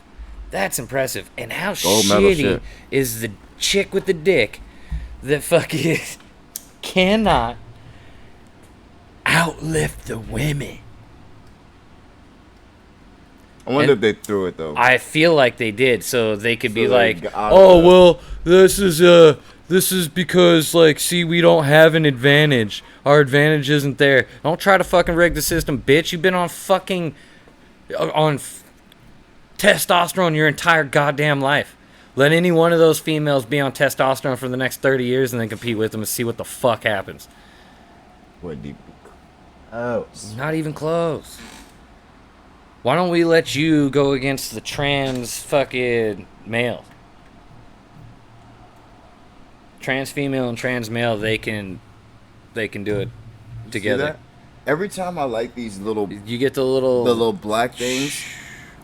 Speaker 1: That's impressive. And how
Speaker 2: Gold medal
Speaker 1: shitty
Speaker 2: shit.
Speaker 1: is the chick with the dick that fucking cannot outlift the women?
Speaker 2: I wonder
Speaker 1: And
Speaker 2: if they threw it though.
Speaker 1: I feel like they did, so they could be
Speaker 2: they
Speaker 1: like,
Speaker 2: got out
Speaker 1: "Oh
Speaker 2: of the-
Speaker 1: well, this is because like, see, we don't have an advantage. Our advantage isn't there. Don't try to fucking rig the system, bitch. You've been on fucking testosterone your entire goddamn life. Let any one of those females be on testosterone for the next 30 years and then compete with them and see what the fuck happens.
Speaker 2: What deep? Oh,
Speaker 1: Not even close. Why don't we let you go against the trans fucking male? Trans female and trans male, they can do it together.
Speaker 2: Every time I like these little
Speaker 1: You get the little
Speaker 2: black things,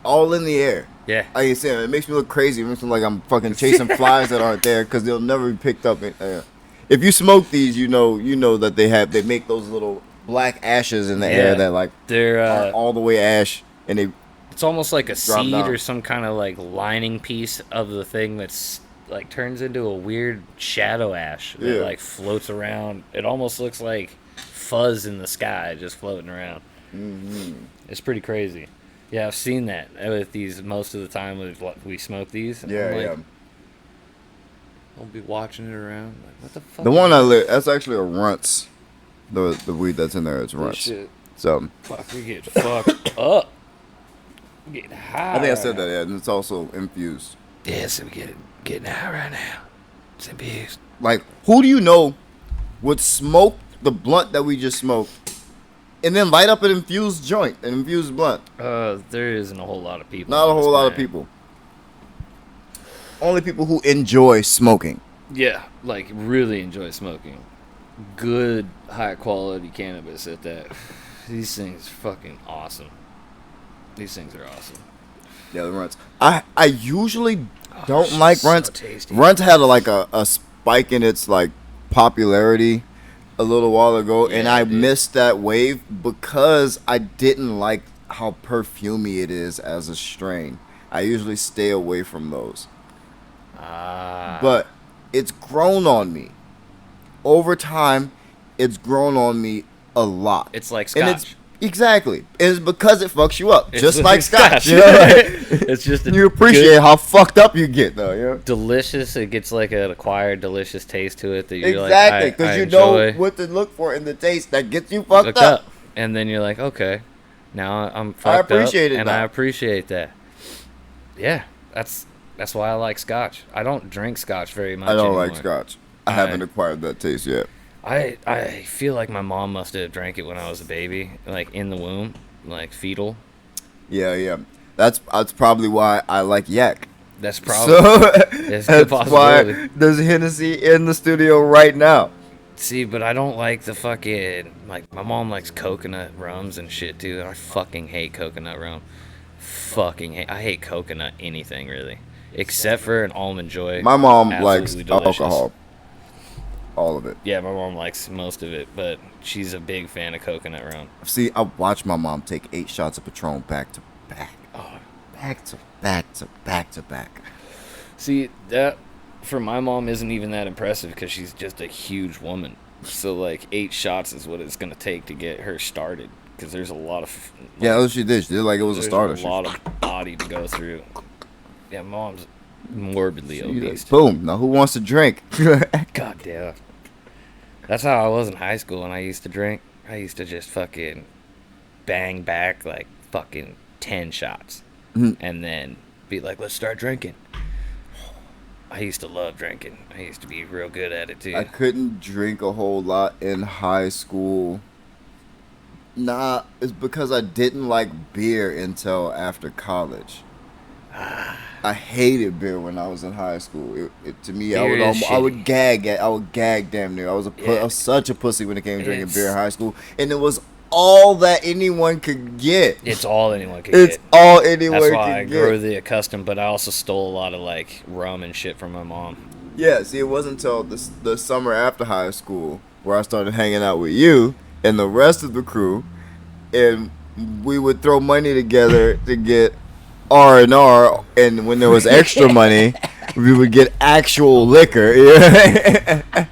Speaker 2: all in the air.
Speaker 1: yeah.
Speaker 2: Like you said, it makes me look crazy. It makes me look like I'm fucking chasing flies that aren't there because they'll never be picked up. If you smoke these, you know that they make those little black ashes in the air
Speaker 1: Yeah.
Speaker 2: that like
Speaker 1: They're
Speaker 2: are all the way ash, and they
Speaker 1: it's almost like a
Speaker 2: drop
Speaker 1: seed
Speaker 2: down.
Speaker 1: or some kind of like lining piece of the thing that's like turns into a weird shadow ash that
Speaker 2: Yeah.
Speaker 1: like floats around. It almost looks like fuzz in the sky just floating around. It's pretty crazy. Yeah, I've seen that with these most of the time we smoke these. And I'm like,
Speaker 2: yeah.
Speaker 1: I'll be watching it around. Like, what the fuck?
Speaker 2: The one I lit, that's actually a runts. The weed that's in there is
Speaker 1: This
Speaker 2: runts.
Speaker 1: shit.
Speaker 2: So
Speaker 1: Fuck, we get fucked up. We get high.
Speaker 2: I think I
Speaker 1: right
Speaker 2: said
Speaker 1: now.
Speaker 2: that. Yeah, and it's also infused.
Speaker 1: Yes, we getting high right now. It's infused.
Speaker 2: Like, who do you know would smoke the blunt that we just smoked and then light up an infused joint, an infused blunt?
Speaker 1: There isn't a whole lot of people.
Speaker 2: Not a
Speaker 1: on this
Speaker 2: whole lot of
Speaker 1: planet.
Speaker 2: people. Only people who enjoy smoking.
Speaker 1: Yeah, like really enjoy smoking. Good, high quality cannabis at that. These things are fucking awesome. These things are awesome.
Speaker 2: Yeah, the runts. I usually don't
Speaker 1: shit,
Speaker 2: like
Speaker 1: so
Speaker 2: runts.
Speaker 1: tasty.
Speaker 2: Runts had a spike in its like popularity a little while ago, and
Speaker 1: Yeah,
Speaker 2: I
Speaker 1: dude.
Speaker 2: missed that wave because I didn't like how perfumey it is as a strain. I usually stay away from those. But it's grown on me. Over time, it's grown on me a lot.
Speaker 1: It's like
Speaker 2: And
Speaker 1: scotch.
Speaker 2: exactly. It's because it fucks you up.
Speaker 1: It's
Speaker 2: just
Speaker 1: like
Speaker 2: like scotch.
Speaker 1: scotch.
Speaker 2: You know?
Speaker 1: It's just a
Speaker 2: You appreciate
Speaker 1: good,
Speaker 2: how fucked up you get, though. You know?
Speaker 1: delicious. It gets like an acquired delicious taste to it that you're
Speaker 2: Exactly,
Speaker 1: like,
Speaker 2: because
Speaker 1: I
Speaker 2: you
Speaker 1: enjoy.
Speaker 2: know what to look for in the taste that gets you fucked
Speaker 1: Look
Speaker 2: up.
Speaker 1: and then you're like, okay, now I'm fucked
Speaker 2: appreciate
Speaker 1: up,
Speaker 2: it
Speaker 1: and
Speaker 2: now.
Speaker 1: I appreciate that. Yeah, that's why I like scotch. I don't drink scotch very much.
Speaker 2: I don't
Speaker 1: anymore.
Speaker 2: like scotch. I haven't acquired that taste yet.
Speaker 1: I feel like my mom must have drank it when I was a baby, like in the womb, like fetal.
Speaker 2: Yeah. That's probably why I like yak.
Speaker 1: That's probably
Speaker 2: So
Speaker 1: that's a good
Speaker 2: that's why
Speaker 1: possibility.
Speaker 2: there's Hennessy in the studio right now.
Speaker 1: See, but I don't like the fucking like. My mom likes coconut rums and shit too, and I fucking hate coconut rum. I hate coconut anything really, except for an almond joy.
Speaker 2: My mom likes
Speaker 1: Absolutely delicious.
Speaker 2: alcohol. All of it.
Speaker 1: Yeah, my mom likes most of it, but she's a big fan of coconut rum.
Speaker 2: See, I watched my mom take 8 shots of Patron back to back.
Speaker 1: Oh,
Speaker 2: Back to back to back to back.
Speaker 1: see that for my mom isn't even that impressive because she's just a huge woman. So like 8 shots is what it's gonna take to get her started because there's a lot of
Speaker 2: Yeah, that's what she did. She did like it was a
Speaker 1: there's
Speaker 2: starter.
Speaker 1: a lot of body to go through. Yeah, mom's morbidly
Speaker 2: She
Speaker 1: obese.
Speaker 2: like, boom. Now who wants to drink?
Speaker 1: God damn. That's how I was in high school when I used to drink. I used to just fucking bang back like fucking 10 shots.
Speaker 2: Mhm.
Speaker 1: And then be like, let's start drinking. I used to love drinking. I used to be real good at it too.
Speaker 2: I couldn't drink a whole lot in high school. Nah, it's because I didn't like beer until after college. I hated beer when I was in high school. To me,
Speaker 1: Beer is
Speaker 2: I would
Speaker 1: shitty.
Speaker 2: gag. I would gag damn near.
Speaker 1: Yeah.
Speaker 2: I was such a pussy when it came to drinking
Speaker 1: It's-
Speaker 2: beer in high school, and it was all that anyone could get.
Speaker 1: It's all anyone could
Speaker 2: It's
Speaker 1: get.
Speaker 2: all anyone
Speaker 1: That's why I
Speaker 2: could
Speaker 1: grew
Speaker 2: get.
Speaker 1: the accustomed, but I also stole a lot of like rum and shit from my mom.
Speaker 2: Yeah, see, it wasn't until the summer after high school where I started hanging out with you and the rest of the crew, and we would throw money together to get R&R, and when there was extra money, we would get actual liquor. Yeah,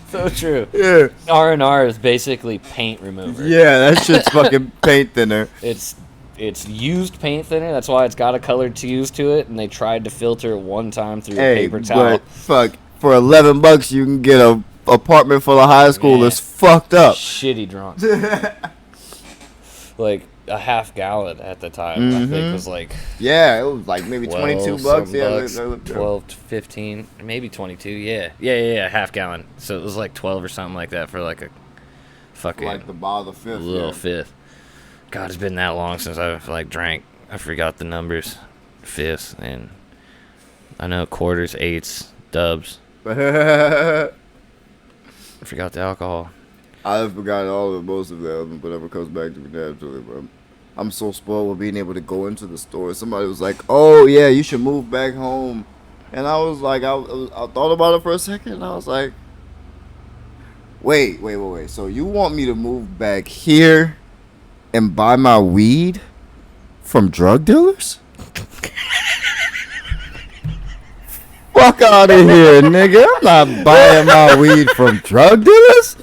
Speaker 1: So true.
Speaker 2: yeah,
Speaker 1: R&R is basically paint remover.
Speaker 2: yeah. That shit's fucking paint thinner.
Speaker 1: It's used paint thinner. That's why it's got a colored fuse to it, and they tried to filter it one time through a
Speaker 2: Hey,
Speaker 1: paper towel.
Speaker 2: but fuck, for $11 you can get a apartment full of high schoolers fucked up.
Speaker 1: Shitty drunk. Like a half gallon at the time, I think was like
Speaker 2: Yeah, it was like maybe
Speaker 1: 12
Speaker 2: $22.
Speaker 1: some
Speaker 2: Yeah,
Speaker 1: bucks, 12 to 15, maybe 22. Yeah, half gallon. So it was like 12 or something like that for like a fucking
Speaker 2: like the bottle of fifth.
Speaker 1: little
Speaker 2: Yeah.
Speaker 1: fifth. God, it's been that long since I've like drank. I forgot the numbers, fifths, and I know quarters, eights, dubs. I forgot the alcohol.
Speaker 2: I've forgotten most of them, but whatever comes back to me naturally, bro. I'm so spoiled with being able to go into the store. Somebody was like, "Oh yeah, you should move back home," and I was like, I thought about it for a second, and I was like, wait. So you want me to move back here and buy my weed from drug dealers? Fuck out of here, nigga! I'm not buying my weed from drug dealers.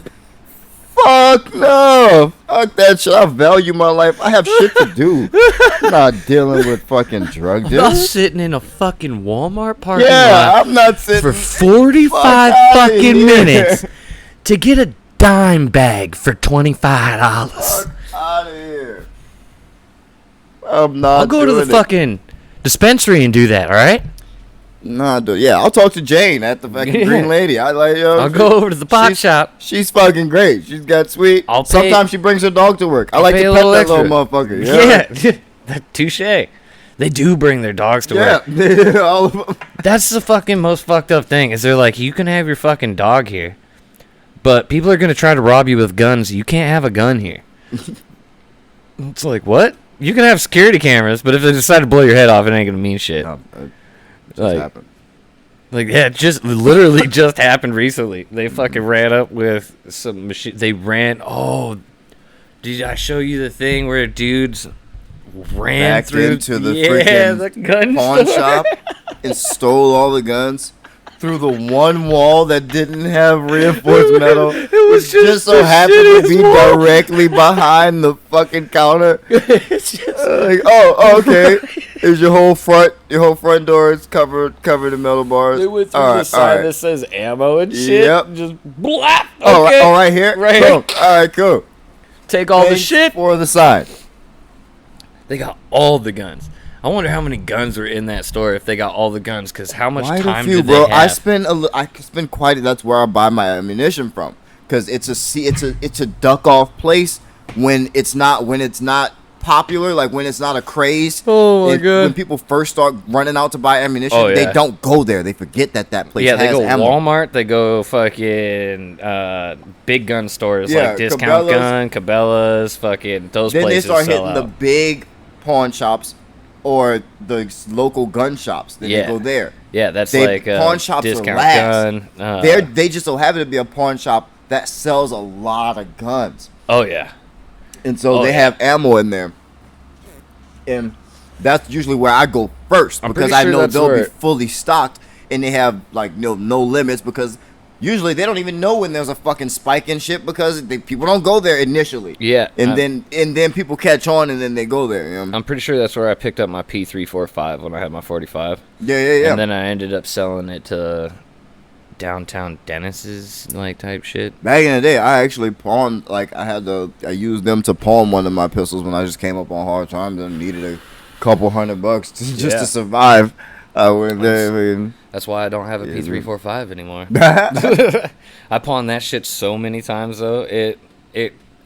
Speaker 2: Fuck no! Fuck that shit. I value my life. I have shit to do. I'm not dealing with fucking drug
Speaker 1: I'm
Speaker 2: dealers.
Speaker 1: sitting in a fucking Walmart parking
Speaker 2: Yeah,
Speaker 1: lot
Speaker 2: I'm not sitting
Speaker 1: for 45
Speaker 2: Fuck outta
Speaker 1: fucking
Speaker 2: here.
Speaker 1: minutes to get a dime bag for $25.
Speaker 2: Fuck out of here. I'm not.
Speaker 1: I'll go to the
Speaker 2: doing it.
Speaker 1: fucking dispensary and do that, all right?
Speaker 2: Nah, dude. Yeah, I'll talk to Jane at the fucking
Speaker 1: Yeah.
Speaker 2: Green Lady. I like yo.
Speaker 1: I'll go over to the pot
Speaker 2: she's-
Speaker 1: shop.
Speaker 2: She's fucking great. She's got sweet.
Speaker 1: I'll pay-
Speaker 2: Sometimes she brings her dog to work. I
Speaker 1: I'll
Speaker 2: like
Speaker 1: pay
Speaker 2: to
Speaker 1: a
Speaker 2: pet
Speaker 1: little
Speaker 2: that little
Speaker 1: extra.
Speaker 2: motherfucker.
Speaker 1: Yeah. Touche. They do bring their dogs to work.
Speaker 2: Yeah. All of them.
Speaker 1: That's the fucking most fucked up thing is they're like, you can have your fucking dog here, but people are going to try to rob you with guns. You can't have a gun here. It's like, what? You can have security cameras, but if they decide to blow your head off, it ain't going to mean shit.
Speaker 2: No, it just
Speaker 1: Like-
Speaker 2: happened.
Speaker 1: Like, yeah, it just literally just happened recently. They fucking ran up with some machine. They ran. Oh, did I show you the thing where dudes ran
Speaker 2: Backed
Speaker 1: through
Speaker 2: into the
Speaker 1: yeah,
Speaker 2: freaking
Speaker 1: the gun
Speaker 2: pawn
Speaker 1: store.
Speaker 2: shop and stole all the guns through the one wall that didn't have reinforced metal.
Speaker 1: It was just
Speaker 2: so
Speaker 1: the
Speaker 2: happened to
Speaker 1: shittiest
Speaker 2: be
Speaker 1: wall.
Speaker 2: directly behind the fucking counter.
Speaker 1: It's just,
Speaker 2: Like, oh, okay. Is your whole front door is covered in metal bars.
Speaker 1: they went through
Speaker 2: All
Speaker 1: the
Speaker 2: right,
Speaker 1: sign
Speaker 2: all right.
Speaker 1: that says ammo and shit.
Speaker 2: Yep.
Speaker 1: Just blap.
Speaker 2: Oh,
Speaker 1: Okay.
Speaker 2: right here.
Speaker 1: Right
Speaker 2: Cool.
Speaker 1: here.
Speaker 2: All right, cool.
Speaker 1: Take all the
Speaker 2: Thanks
Speaker 1: shit.
Speaker 2: for the sign.
Speaker 1: They got all the guns. I wonder how many guns were in that store if they got all the guns. Because how much
Speaker 2: Quite
Speaker 1: time
Speaker 2: a few,
Speaker 1: did
Speaker 2: bro.
Speaker 1: they have?
Speaker 2: I spend quite. That's where I buy my ammunition from. Because it's a duck off place when it's not popular, like when it's not a craze.
Speaker 1: Oh my God.
Speaker 2: When people first start running out to buy ammunition,
Speaker 1: Oh, yeah.
Speaker 2: they don't go there. They forget that place
Speaker 1: Yeah,
Speaker 2: has
Speaker 1: they go
Speaker 2: ammo.
Speaker 1: Walmart. They go fucking big gun stores
Speaker 2: Yeah,
Speaker 1: like Discount
Speaker 2: Cabela's.
Speaker 1: Gun, Cabela's, fucking those
Speaker 2: Then they
Speaker 1: places
Speaker 2: start
Speaker 1: sell
Speaker 2: hitting
Speaker 1: out.
Speaker 2: the big pawn shops or the local gun shops. Then
Speaker 1: Yeah.
Speaker 2: they go there.
Speaker 1: Yeah, that's
Speaker 2: They-
Speaker 1: like
Speaker 2: pawn shops are
Speaker 1: Discount
Speaker 2: last.
Speaker 1: Gun.
Speaker 2: They just so happen to be a pawn shop that sells a lot of guns.
Speaker 1: Oh yeah.
Speaker 2: And so
Speaker 1: Oh,
Speaker 2: they
Speaker 1: yeah.
Speaker 2: have ammo in there. And that's usually where I go first
Speaker 1: I'm
Speaker 2: because
Speaker 1: pretty
Speaker 2: I
Speaker 1: sure
Speaker 2: know
Speaker 1: that's
Speaker 2: they'll
Speaker 1: where
Speaker 2: be
Speaker 1: it-
Speaker 2: fully stocked and they have like no limits because usually they don't even know when there's a fucking spike in shit because people don't go there initially.
Speaker 1: Yeah,
Speaker 2: And then people catch on and then they go there. You know?
Speaker 1: I'm pretty sure that's where I picked up my P345 when I had my 45.
Speaker 2: Yeah.
Speaker 1: And then I ended up selling it to downtown Dennis's like type shit.
Speaker 2: Back in the day, I actually pawned, like, I used them to pawn one of my pistols when I just came up on hard times and needed a couple $100 just
Speaker 1: Yeah.
Speaker 2: to survive. I went there. I mean,
Speaker 1: That's why I don't have a
Speaker 2: Yeah,
Speaker 1: P345 anymore. I pawned that shit so many times though.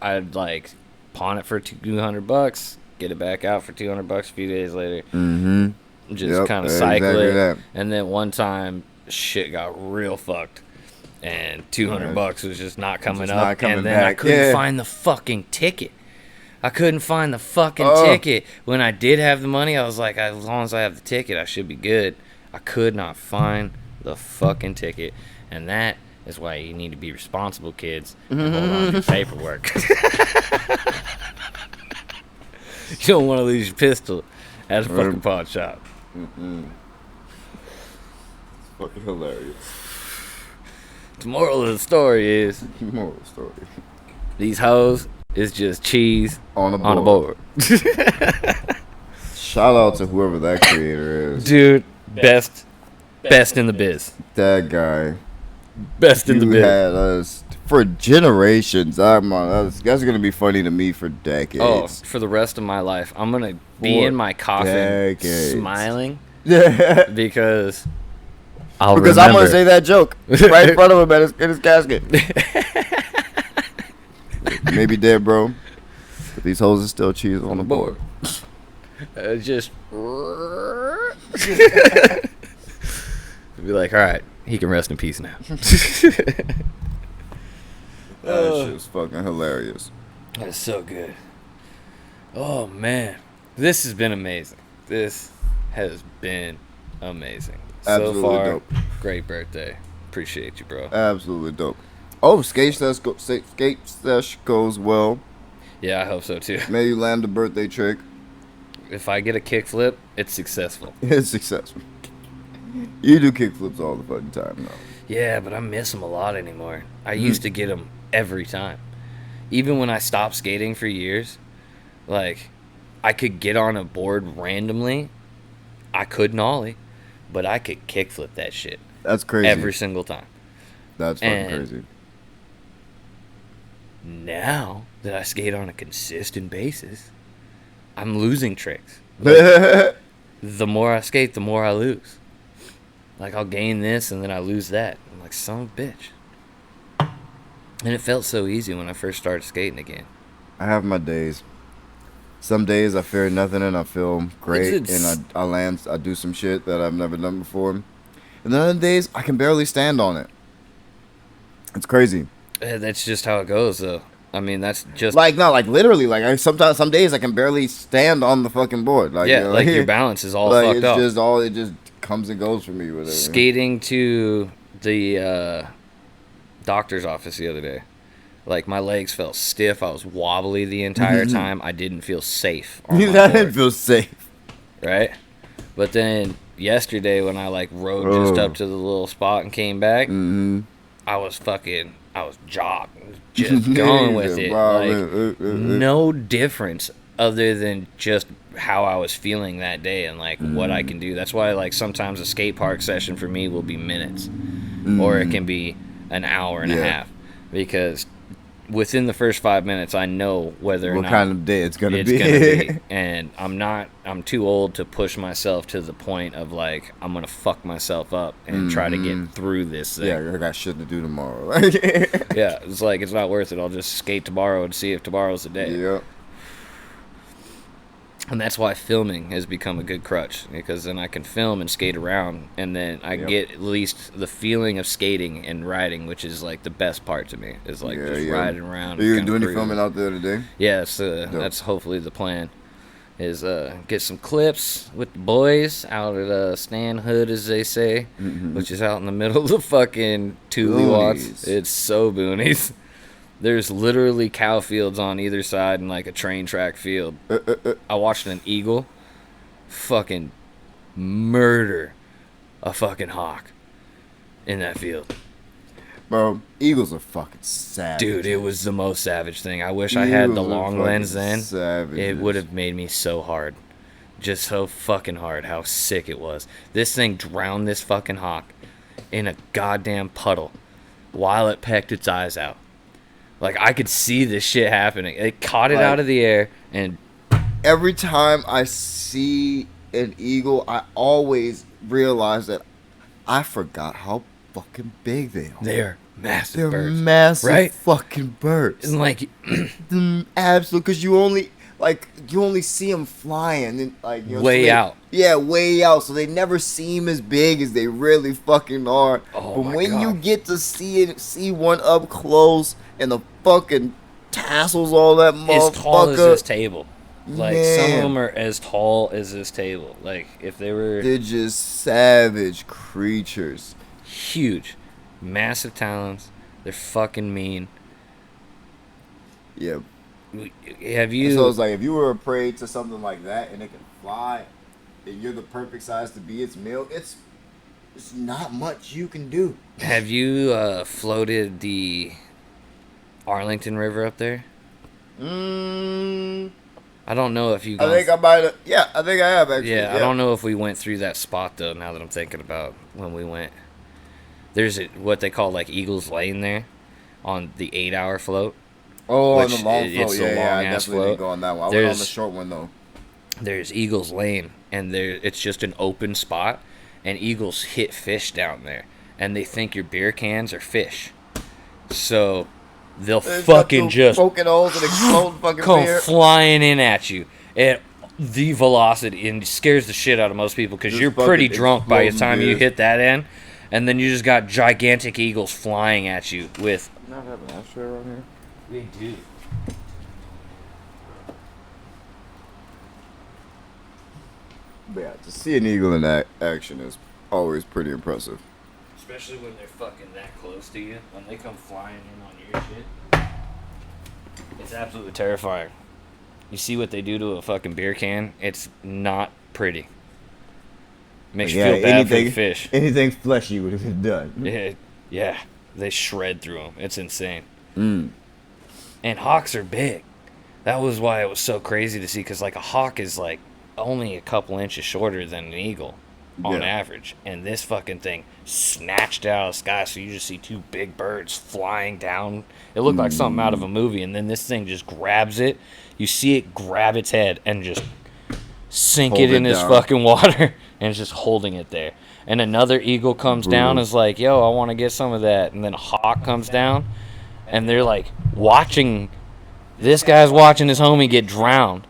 Speaker 1: I'd like pawn it for $200, get it back out for $200 a few days later. Just kind of cycle
Speaker 2: exactly
Speaker 1: it.
Speaker 2: that.
Speaker 1: And then one time, shit got real fucked, and $200 was just not coming
Speaker 2: Just
Speaker 1: up.
Speaker 2: not coming
Speaker 1: and then I
Speaker 2: back.
Speaker 1: couldn't
Speaker 2: Yeah.
Speaker 1: find the fucking ticket. I couldn't find the fucking
Speaker 2: Oh.
Speaker 1: ticket. When I did have the money, I was like, as long as I have the ticket, I should be good. I could not find the fucking ticket, and that is why you need to be responsible, kids, and hold on to your paperwork. You don't want to lose your pistol at a fucking pawn shop.
Speaker 2: Fucking hilarious.
Speaker 1: The moral of the story is
Speaker 2: Moral story.
Speaker 1: these hoes is just cheese
Speaker 2: On a
Speaker 1: board.
Speaker 2: Shout out to whoever that creator is.
Speaker 1: Dude, best in the biz.
Speaker 2: That guy.
Speaker 1: Best in the
Speaker 2: You
Speaker 1: biz.
Speaker 2: had us for generations. That's gonna be funny to me for decades.
Speaker 1: Oh, for the rest of my life, I'm gonna be
Speaker 2: For
Speaker 1: in my coffin
Speaker 2: decades.
Speaker 1: smiling
Speaker 2: Yeah.
Speaker 1: because I'll
Speaker 2: Because
Speaker 1: remember.
Speaker 2: I'm gonna say that joke right in front of him in his casket. Maybe dead, bro. But these hoes are still cheese on the board.
Speaker 1: Just be like, all right, he can rest in peace now.
Speaker 2: That shit's fucking hilarious.
Speaker 1: That is so good. Oh man, this has been amazing. This has been amazing.
Speaker 2: Absolutely
Speaker 1: so far,
Speaker 2: dope.
Speaker 1: great birthday. Appreciate you, bro.
Speaker 2: Absolutely dope. Oh, skate sesh goes well.
Speaker 1: Yeah, I hope so too.
Speaker 2: May you land a birthday trick.
Speaker 1: If I get a kickflip, it's successful.
Speaker 2: It's successful. You do kickflips all the fucking time now.
Speaker 1: Yeah, but I miss them a lot anymore. I used to get them every time. Even when I stopped skating for years, like, I could get on a board randomly. I couldn't ollie, but I could kickflip that shit
Speaker 2: That's crazy.
Speaker 1: every single time.
Speaker 2: That's fucking
Speaker 1: and-
Speaker 2: crazy.
Speaker 1: Now that I skate on a consistent basis, I'm losing tricks. The more I skate, the more I lose. Like, I'll gain this and then I lose that. I'm like, son of a bitch. And it felt so easy when I first started skating again.
Speaker 2: I have my days. Some days I fear nothing and I feel great
Speaker 1: It's-
Speaker 2: and I land, I do some shit that I've never done before. And then other days I can barely stand on it. It's crazy.
Speaker 1: That's just how it goes, though. I mean, that's just
Speaker 2: Like literally, like some days I can barely stand on the fucking board. Like,
Speaker 1: yeah,
Speaker 2: you know,
Speaker 1: like your balance is all
Speaker 2: like
Speaker 1: fucked
Speaker 2: it's
Speaker 1: up.
Speaker 2: just it just comes and goes for me with it.
Speaker 1: Skating to the doctor's office the other day, like my legs felt stiff. I was wobbly the entire time. I didn't feel safe on my
Speaker 2: That didn't
Speaker 1: board,
Speaker 2: feel safe.
Speaker 1: right? But then yesterday when I like rode just
Speaker 2: Oh.
Speaker 1: up to the little spot and came back,
Speaker 2: Mm-hmm.
Speaker 1: I was jogging, just going with it. Like, no difference other than just how I was feeling that day and like what I can do. That's why like sometimes a skate park session for me will be minutes or it can be an hour and a
Speaker 2: Yeah.
Speaker 1: half because within the first 5 minutes, I know whether or
Speaker 2: What
Speaker 1: not
Speaker 2: kind of day it's gonna
Speaker 1: it's
Speaker 2: be.
Speaker 1: gonna be. And I'm too old to push myself to the point of like I'm gonna fuck myself up and try to get through this thing.
Speaker 2: Yeah, I got shit to do tomorrow.
Speaker 1: Yeah, it's like it's not worth it. I'll just skate tomorrow and see if tomorrow's the day.
Speaker 2: Yep.
Speaker 1: And that's why filming has become a good crutch, because then I can film and skate around, and then I get at least the feeling of skating and riding, which is like the best part to me. Is like just riding around.
Speaker 2: Are you
Speaker 1: and
Speaker 2: doing any
Speaker 1: cruising.
Speaker 2: filming out there today?
Speaker 1: Yeah, that's hopefully the plan. Is get some clips with the boys out at Stan Hood, as they say, which is out in the middle of the fucking Thule Watts. It's so boonies. There's literally cow fields on either side and like a train track field. I watched an eagle fucking murder a fucking hawk in that field.
Speaker 2: Bro, eagles are fucking savage.
Speaker 1: Dude, it was the most savage thing. I wish I had the
Speaker 2: Eagles are
Speaker 1: long lens then.
Speaker 2: savages.
Speaker 1: It would have made me so hard. Just so fucking hard how sick it was. This thing drowned this fucking hawk in a goddamn puddle while it pecked its eyes out. Like, I could see this shit happening. It caught it out of the air, and
Speaker 2: every time I see an eagle, I always realize that I forgot how fucking big they are.
Speaker 1: they're massive
Speaker 2: They're
Speaker 1: birds.
Speaker 2: massive
Speaker 1: right?
Speaker 2: fucking birds.
Speaker 1: And, like,
Speaker 2: Absolutely, because you only see them flying and like
Speaker 1: way out.
Speaker 2: Yeah, way out. So they never seem as big as they really fucking are.
Speaker 1: Oh,
Speaker 2: but
Speaker 1: my
Speaker 2: when
Speaker 1: God.
Speaker 2: you get to see one up close and the fucking tassels, all that motherfucker.
Speaker 1: As tall as this table. Like, some of
Speaker 2: Man.
Speaker 1: them are as tall as this table. Like, if they were
Speaker 2: They're just savage creatures.
Speaker 1: huge, massive talons, they're fucking mean.
Speaker 2: Yeah.
Speaker 1: Have you...
Speaker 2: So it's like if you were a prey to something like that and it can fly, and you're the perfect size to be its meal, it's not much you can do.
Speaker 1: Have you floated the Arlington River up there? I don't know if you.
Speaker 2: I think I might have. Yeah, I think I have actually.
Speaker 1: Yeah, I don't know if we went through that spot though. Now that I'm thinking about when we went, there's what they call like Eagles Lane there, on the 8-hour float.
Speaker 2: Oh, on
Speaker 1: which
Speaker 2: the long
Speaker 1: it's
Speaker 2: float.
Speaker 1: a
Speaker 2: Yeah, I
Speaker 1: long-ass
Speaker 2: definitely didn't go on that one. I went on the
Speaker 1: There's-
Speaker 2: short one though.
Speaker 1: There's Eagles Lane, and it's just an open spot, and eagles hit fish down there, and they think your beer cans are fish, so they'll fucking just
Speaker 2: poking holes and explode fucking
Speaker 1: come
Speaker 2: beer.
Speaker 1: flying in at you at the velocity, and it scares the shit out of most people because
Speaker 2: Just
Speaker 1: you're pretty
Speaker 2: fucking
Speaker 1: drunk by the
Speaker 2: exploding
Speaker 1: time you
Speaker 2: beers.
Speaker 1: hit that end, and then you just got gigantic eagles flying at you with.
Speaker 2: Not have an ashtray around here.
Speaker 1: We do.
Speaker 2: But yeah, to see an eagle in action is always pretty impressive.
Speaker 1: Especially when they're fucking that close to you, when they come flying in on your shit. It's absolutely terrifying. You see what they do to a fucking beer can? It's not pretty. Makes you feel bad for the fish.
Speaker 2: Anything fleshy would have been done.
Speaker 1: Yeah, they shred through them. It's insane.
Speaker 2: Mm.
Speaker 1: And hawks are big. That was why it was so crazy to see, because like a hawk is like only a couple inches shorter than an eagle on
Speaker 2: Yeah.
Speaker 1: average, and this fucking thing snatched out of the sky, so you just see two big birds flying down. It looked like something out of a movie, and then this thing just grabs it. You see it grab its head and just sink
Speaker 2: Hold
Speaker 1: it in
Speaker 2: it
Speaker 1: this
Speaker 2: down.
Speaker 1: fucking water, and it's just holding it there. And another eagle comes down and is like, yo, I want to get some of that. And then a hawk comes down, and they're like watching. This guy's watching his homie get drowned.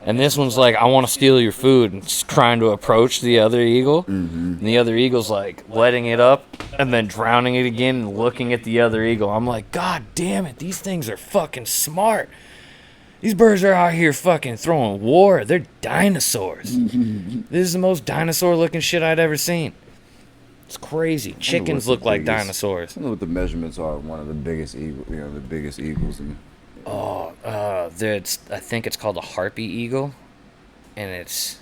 Speaker 1: And this one's like, I want to steal your food, and just trying to approach the other eagle. And the other eagle's like letting it up and then drowning it again and looking at the other eagle. I'm like, God damn it, these things are fucking smart. These birds are out here fucking throwing war. They're dinosaurs. This is the most dinosaur looking shit I'd ever seen. It's crazy. Chickens look like dinosaurs.
Speaker 2: I don't know what the measurements are of one of the biggest eagles. And
Speaker 1: I think it's called a harpy eagle, and it's,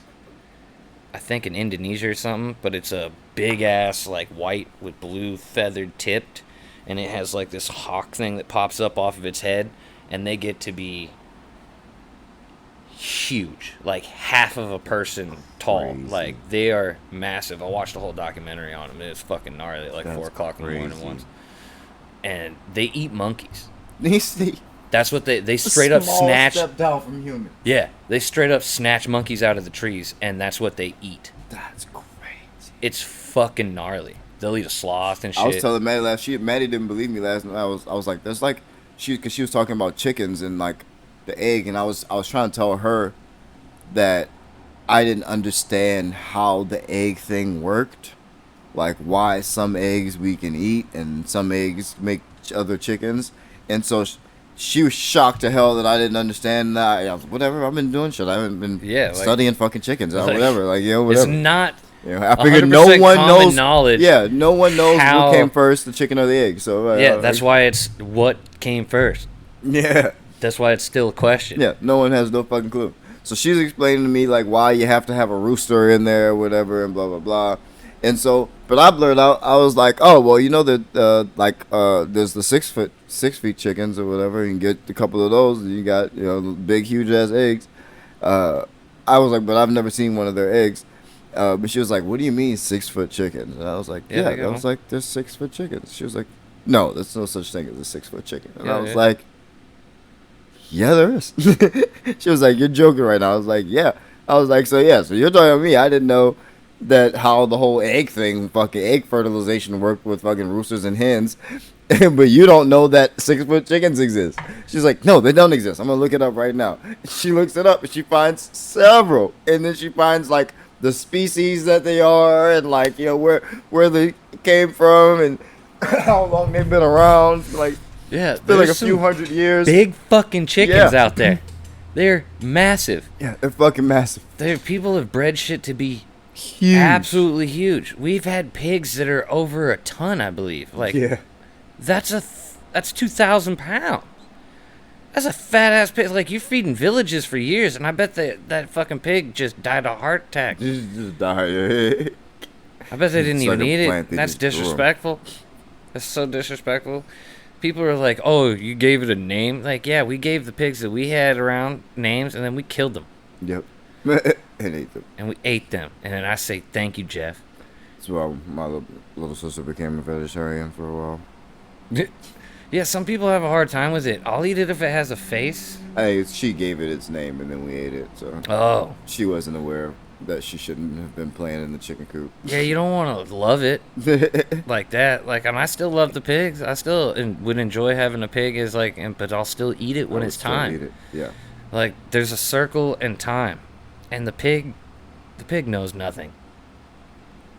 Speaker 1: I think, in Indonesia or something, but it's a big ass like white with blue feathered tipped, and it has like this hawk thing that pops up off of its head, and they get to be huge, like half of a person tall.
Speaker 2: Crazy.
Speaker 1: Like, they are massive. I watched a whole documentary on them. It's fucking gnarly at like
Speaker 2: That's
Speaker 1: 4 o'clock in the morning
Speaker 2: crazy.
Speaker 1: once. And they eat monkeys. That's what they straight up snatch.
Speaker 2: Step down from human.
Speaker 1: Yeah, they straight up snatch monkeys out of the trees, and that's what they eat.
Speaker 2: That's crazy.
Speaker 1: It's fucking gnarly. They'll eat a sloth and shit.
Speaker 2: I was telling Maddie Maddie didn't believe me last night. I was like, there's like, because she was talking about chickens and like the egg, and I was trying to tell her that I didn't understand how the egg thing worked, like why some eggs we can eat and some eggs make other chickens, and so she was shocked to hell that I didn't understand that. I was, whatever, I've been doing shit. I haven't been studying fucking chickens or whatever. Like, whatever.
Speaker 1: It's not.
Speaker 2: I figured no one knows.
Speaker 1: Knowledge.
Speaker 2: Yeah, no one knows what came first, the chicken or the egg. So
Speaker 1: that's why it's what came first.
Speaker 2: Yeah,
Speaker 1: that's why it's still a question.
Speaker 2: Yeah, no one has no fucking clue. So she's explaining to me like why you have to have a rooster in there, or whatever, and blah blah blah. And so, but I blurred out. I was like, oh well, that there's the 6 feet chickens or whatever. You can get a couple of those. And you got big huge ass eggs. I was like, but I've never seen one of their eggs. But she was like, what do you mean 6 foot chickens? And I was like, yeah. I was like, there's 6 foot chickens. She was like, no, there's no such thing as a 6 foot chicken. And I was like, yeah, there is. She was like, you're joking right now. I was like, yeah. I was like, so you're talking to me. I didn't know that how the whole egg thing, fucking egg fertilization worked with fucking roosters and hens. But you don't know that 6 foot chickens exist. She's like, no, they don't exist. I'm going to look it up right now. She looks it up and she finds several. And then she finds like the species that they are and like, where they came from and how long they've been around. Like,
Speaker 1: yeah,
Speaker 2: it's been like a few hundred years.
Speaker 1: Big fucking chickens out there. They're massive.
Speaker 2: Yeah, they're fucking massive.
Speaker 1: People have bred shit to be
Speaker 2: huge.
Speaker 1: Absolutely huge. We've had pigs that are over a ton, I believe. Like, that's 2,000 pounds. That's a fat ass pig. Like, you're feeding villages for years, and I bet that fucking pig just died of a heart attack.
Speaker 2: Just died.
Speaker 1: I bet they didn't even eat it. That's disrespectful. That's so disrespectful. People are like, oh, you gave it a name? Like, yeah, we gave the pigs that we had around names, and then we killed them.
Speaker 2: Yep. And ate them.
Speaker 1: And we ate them. And then I say, thank you, Jeff.
Speaker 2: That's why my little sister became a vegetarian for a while.
Speaker 1: Yeah, some people have a hard time with it. I'll eat it if it has a face.
Speaker 2: Hey, she gave it its name, and then we ate it. So she wasn't aware that she shouldn't have been playing in the chicken coop.
Speaker 1: Yeah, you don't want to love it like that. Like, I still love the pigs. I still would enjoy having a pig but I'll still eat it when it's time.
Speaker 2: Eat it. Yeah.
Speaker 1: Like, there's a circle and time, and the pig knows nothing.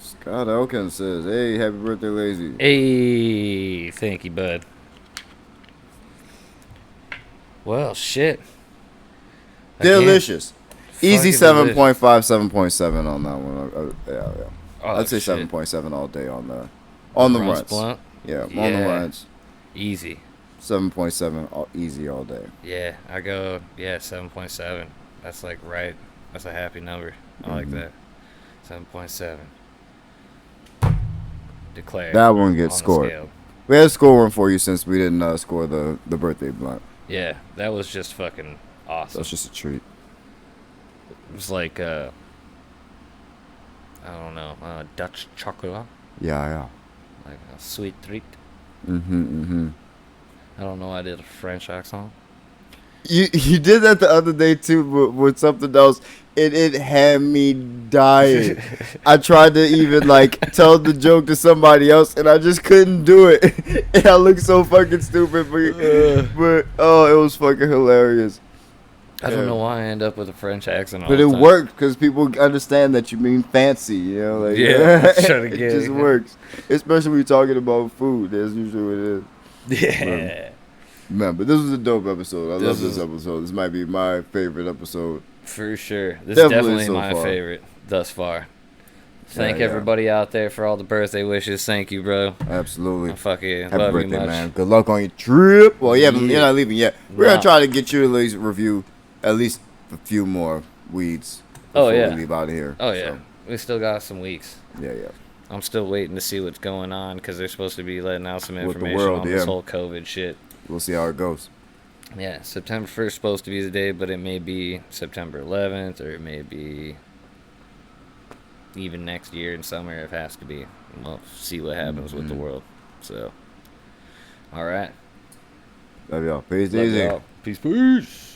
Speaker 2: Scott Elkins says, "Hey, happy birthday, Lazy."
Speaker 1: Hey, thank you, bud. Well, shit.
Speaker 2: Delicious. Easy 7.5, 7.7 on that one. Yeah.
Speaker 1: Oh,
Speaker 2: I'd say 7.7 all day on the runs.
Speaker 1: Blunt?
Speaker 2: Yeah, on the runs.
Speaker 1: Easy.
Speaker 2: 7.7 easy all day.
Speaker 1: Yeah, I go 7.7. That's like right. That's a happy number. I like that. 7.7. Declared.
Speaker 2: That one gets scored. We had a score one for you since we didn't score the birthday blunt.
Speaker 1: Yeah, that was just fucking awesome.
Speaker 2: That's just a treat.
Speaker 1: It was like, I don't know, Dutch chocolate.
Speaker 2: Yeah.
Speaker 1: Like a sweet treat.
Speaker 2: Mm-hmm.
Speaker 1: I don't know, I did a French accent.
Speaker 2: You did that the other day, too, but with something else. It had me dying. I tried to even, tell the joke to somebody else, and I just couldn't do it. And I looked so fucking stupid, but it was fucking hilarious.
Speaker 1: I don't know why I end up with a French accent all
Speaker 2: but
Speaker 1: the
Speaker 2: it
Speaker 1: time.
Speaker 2: worked because people understand that you mean fancy, it just works. Especially when you're talking about food. That's usually what it is.
Speaker 1: Yeah.
Speaker 2: Man, but this was a dope episode. I love this episode. This might be my favorite episode.
Speaker 1: For sure. This is definitely
Speaker 2: so
Speaker 1: my
Speaker 2: far.
Speaker 1: favorite thus far. Thank everybody out there for all the birthday wishes. Thank you, bro.
Speaker 2: Absolutely.
Speaker 1: I fucking
Speaker 2: Happy
Speaker 1: love
Speaker 2: birthday,
Speaker 1: you much.
Speaker 2: man. Good luck on your trip. Well, you're not leaving yet. We're going to try to get you at least review at least a few more weeds before we leave out of here.
Speaker 1: Oh, yeah. So. We still got some weeks.
Speaker 2: Yeah.
Speaker 1: I'm still waiting to see what's going on because they're supposed to be letting out some information on this whole COVID shit.
Speaker 2: We'll see how it goes.
Speaker 1: Yeah, September 1st is supposed to be the day, but it may be September 11th, or it may be even next year in summer. It has to be. We'll see what happens with the world. So, all right.
Speaker 2: Love y'all. Peace
Speaker 1: Love
Speaker 2: easy.
Speaker 1: y'all. Peace, peace.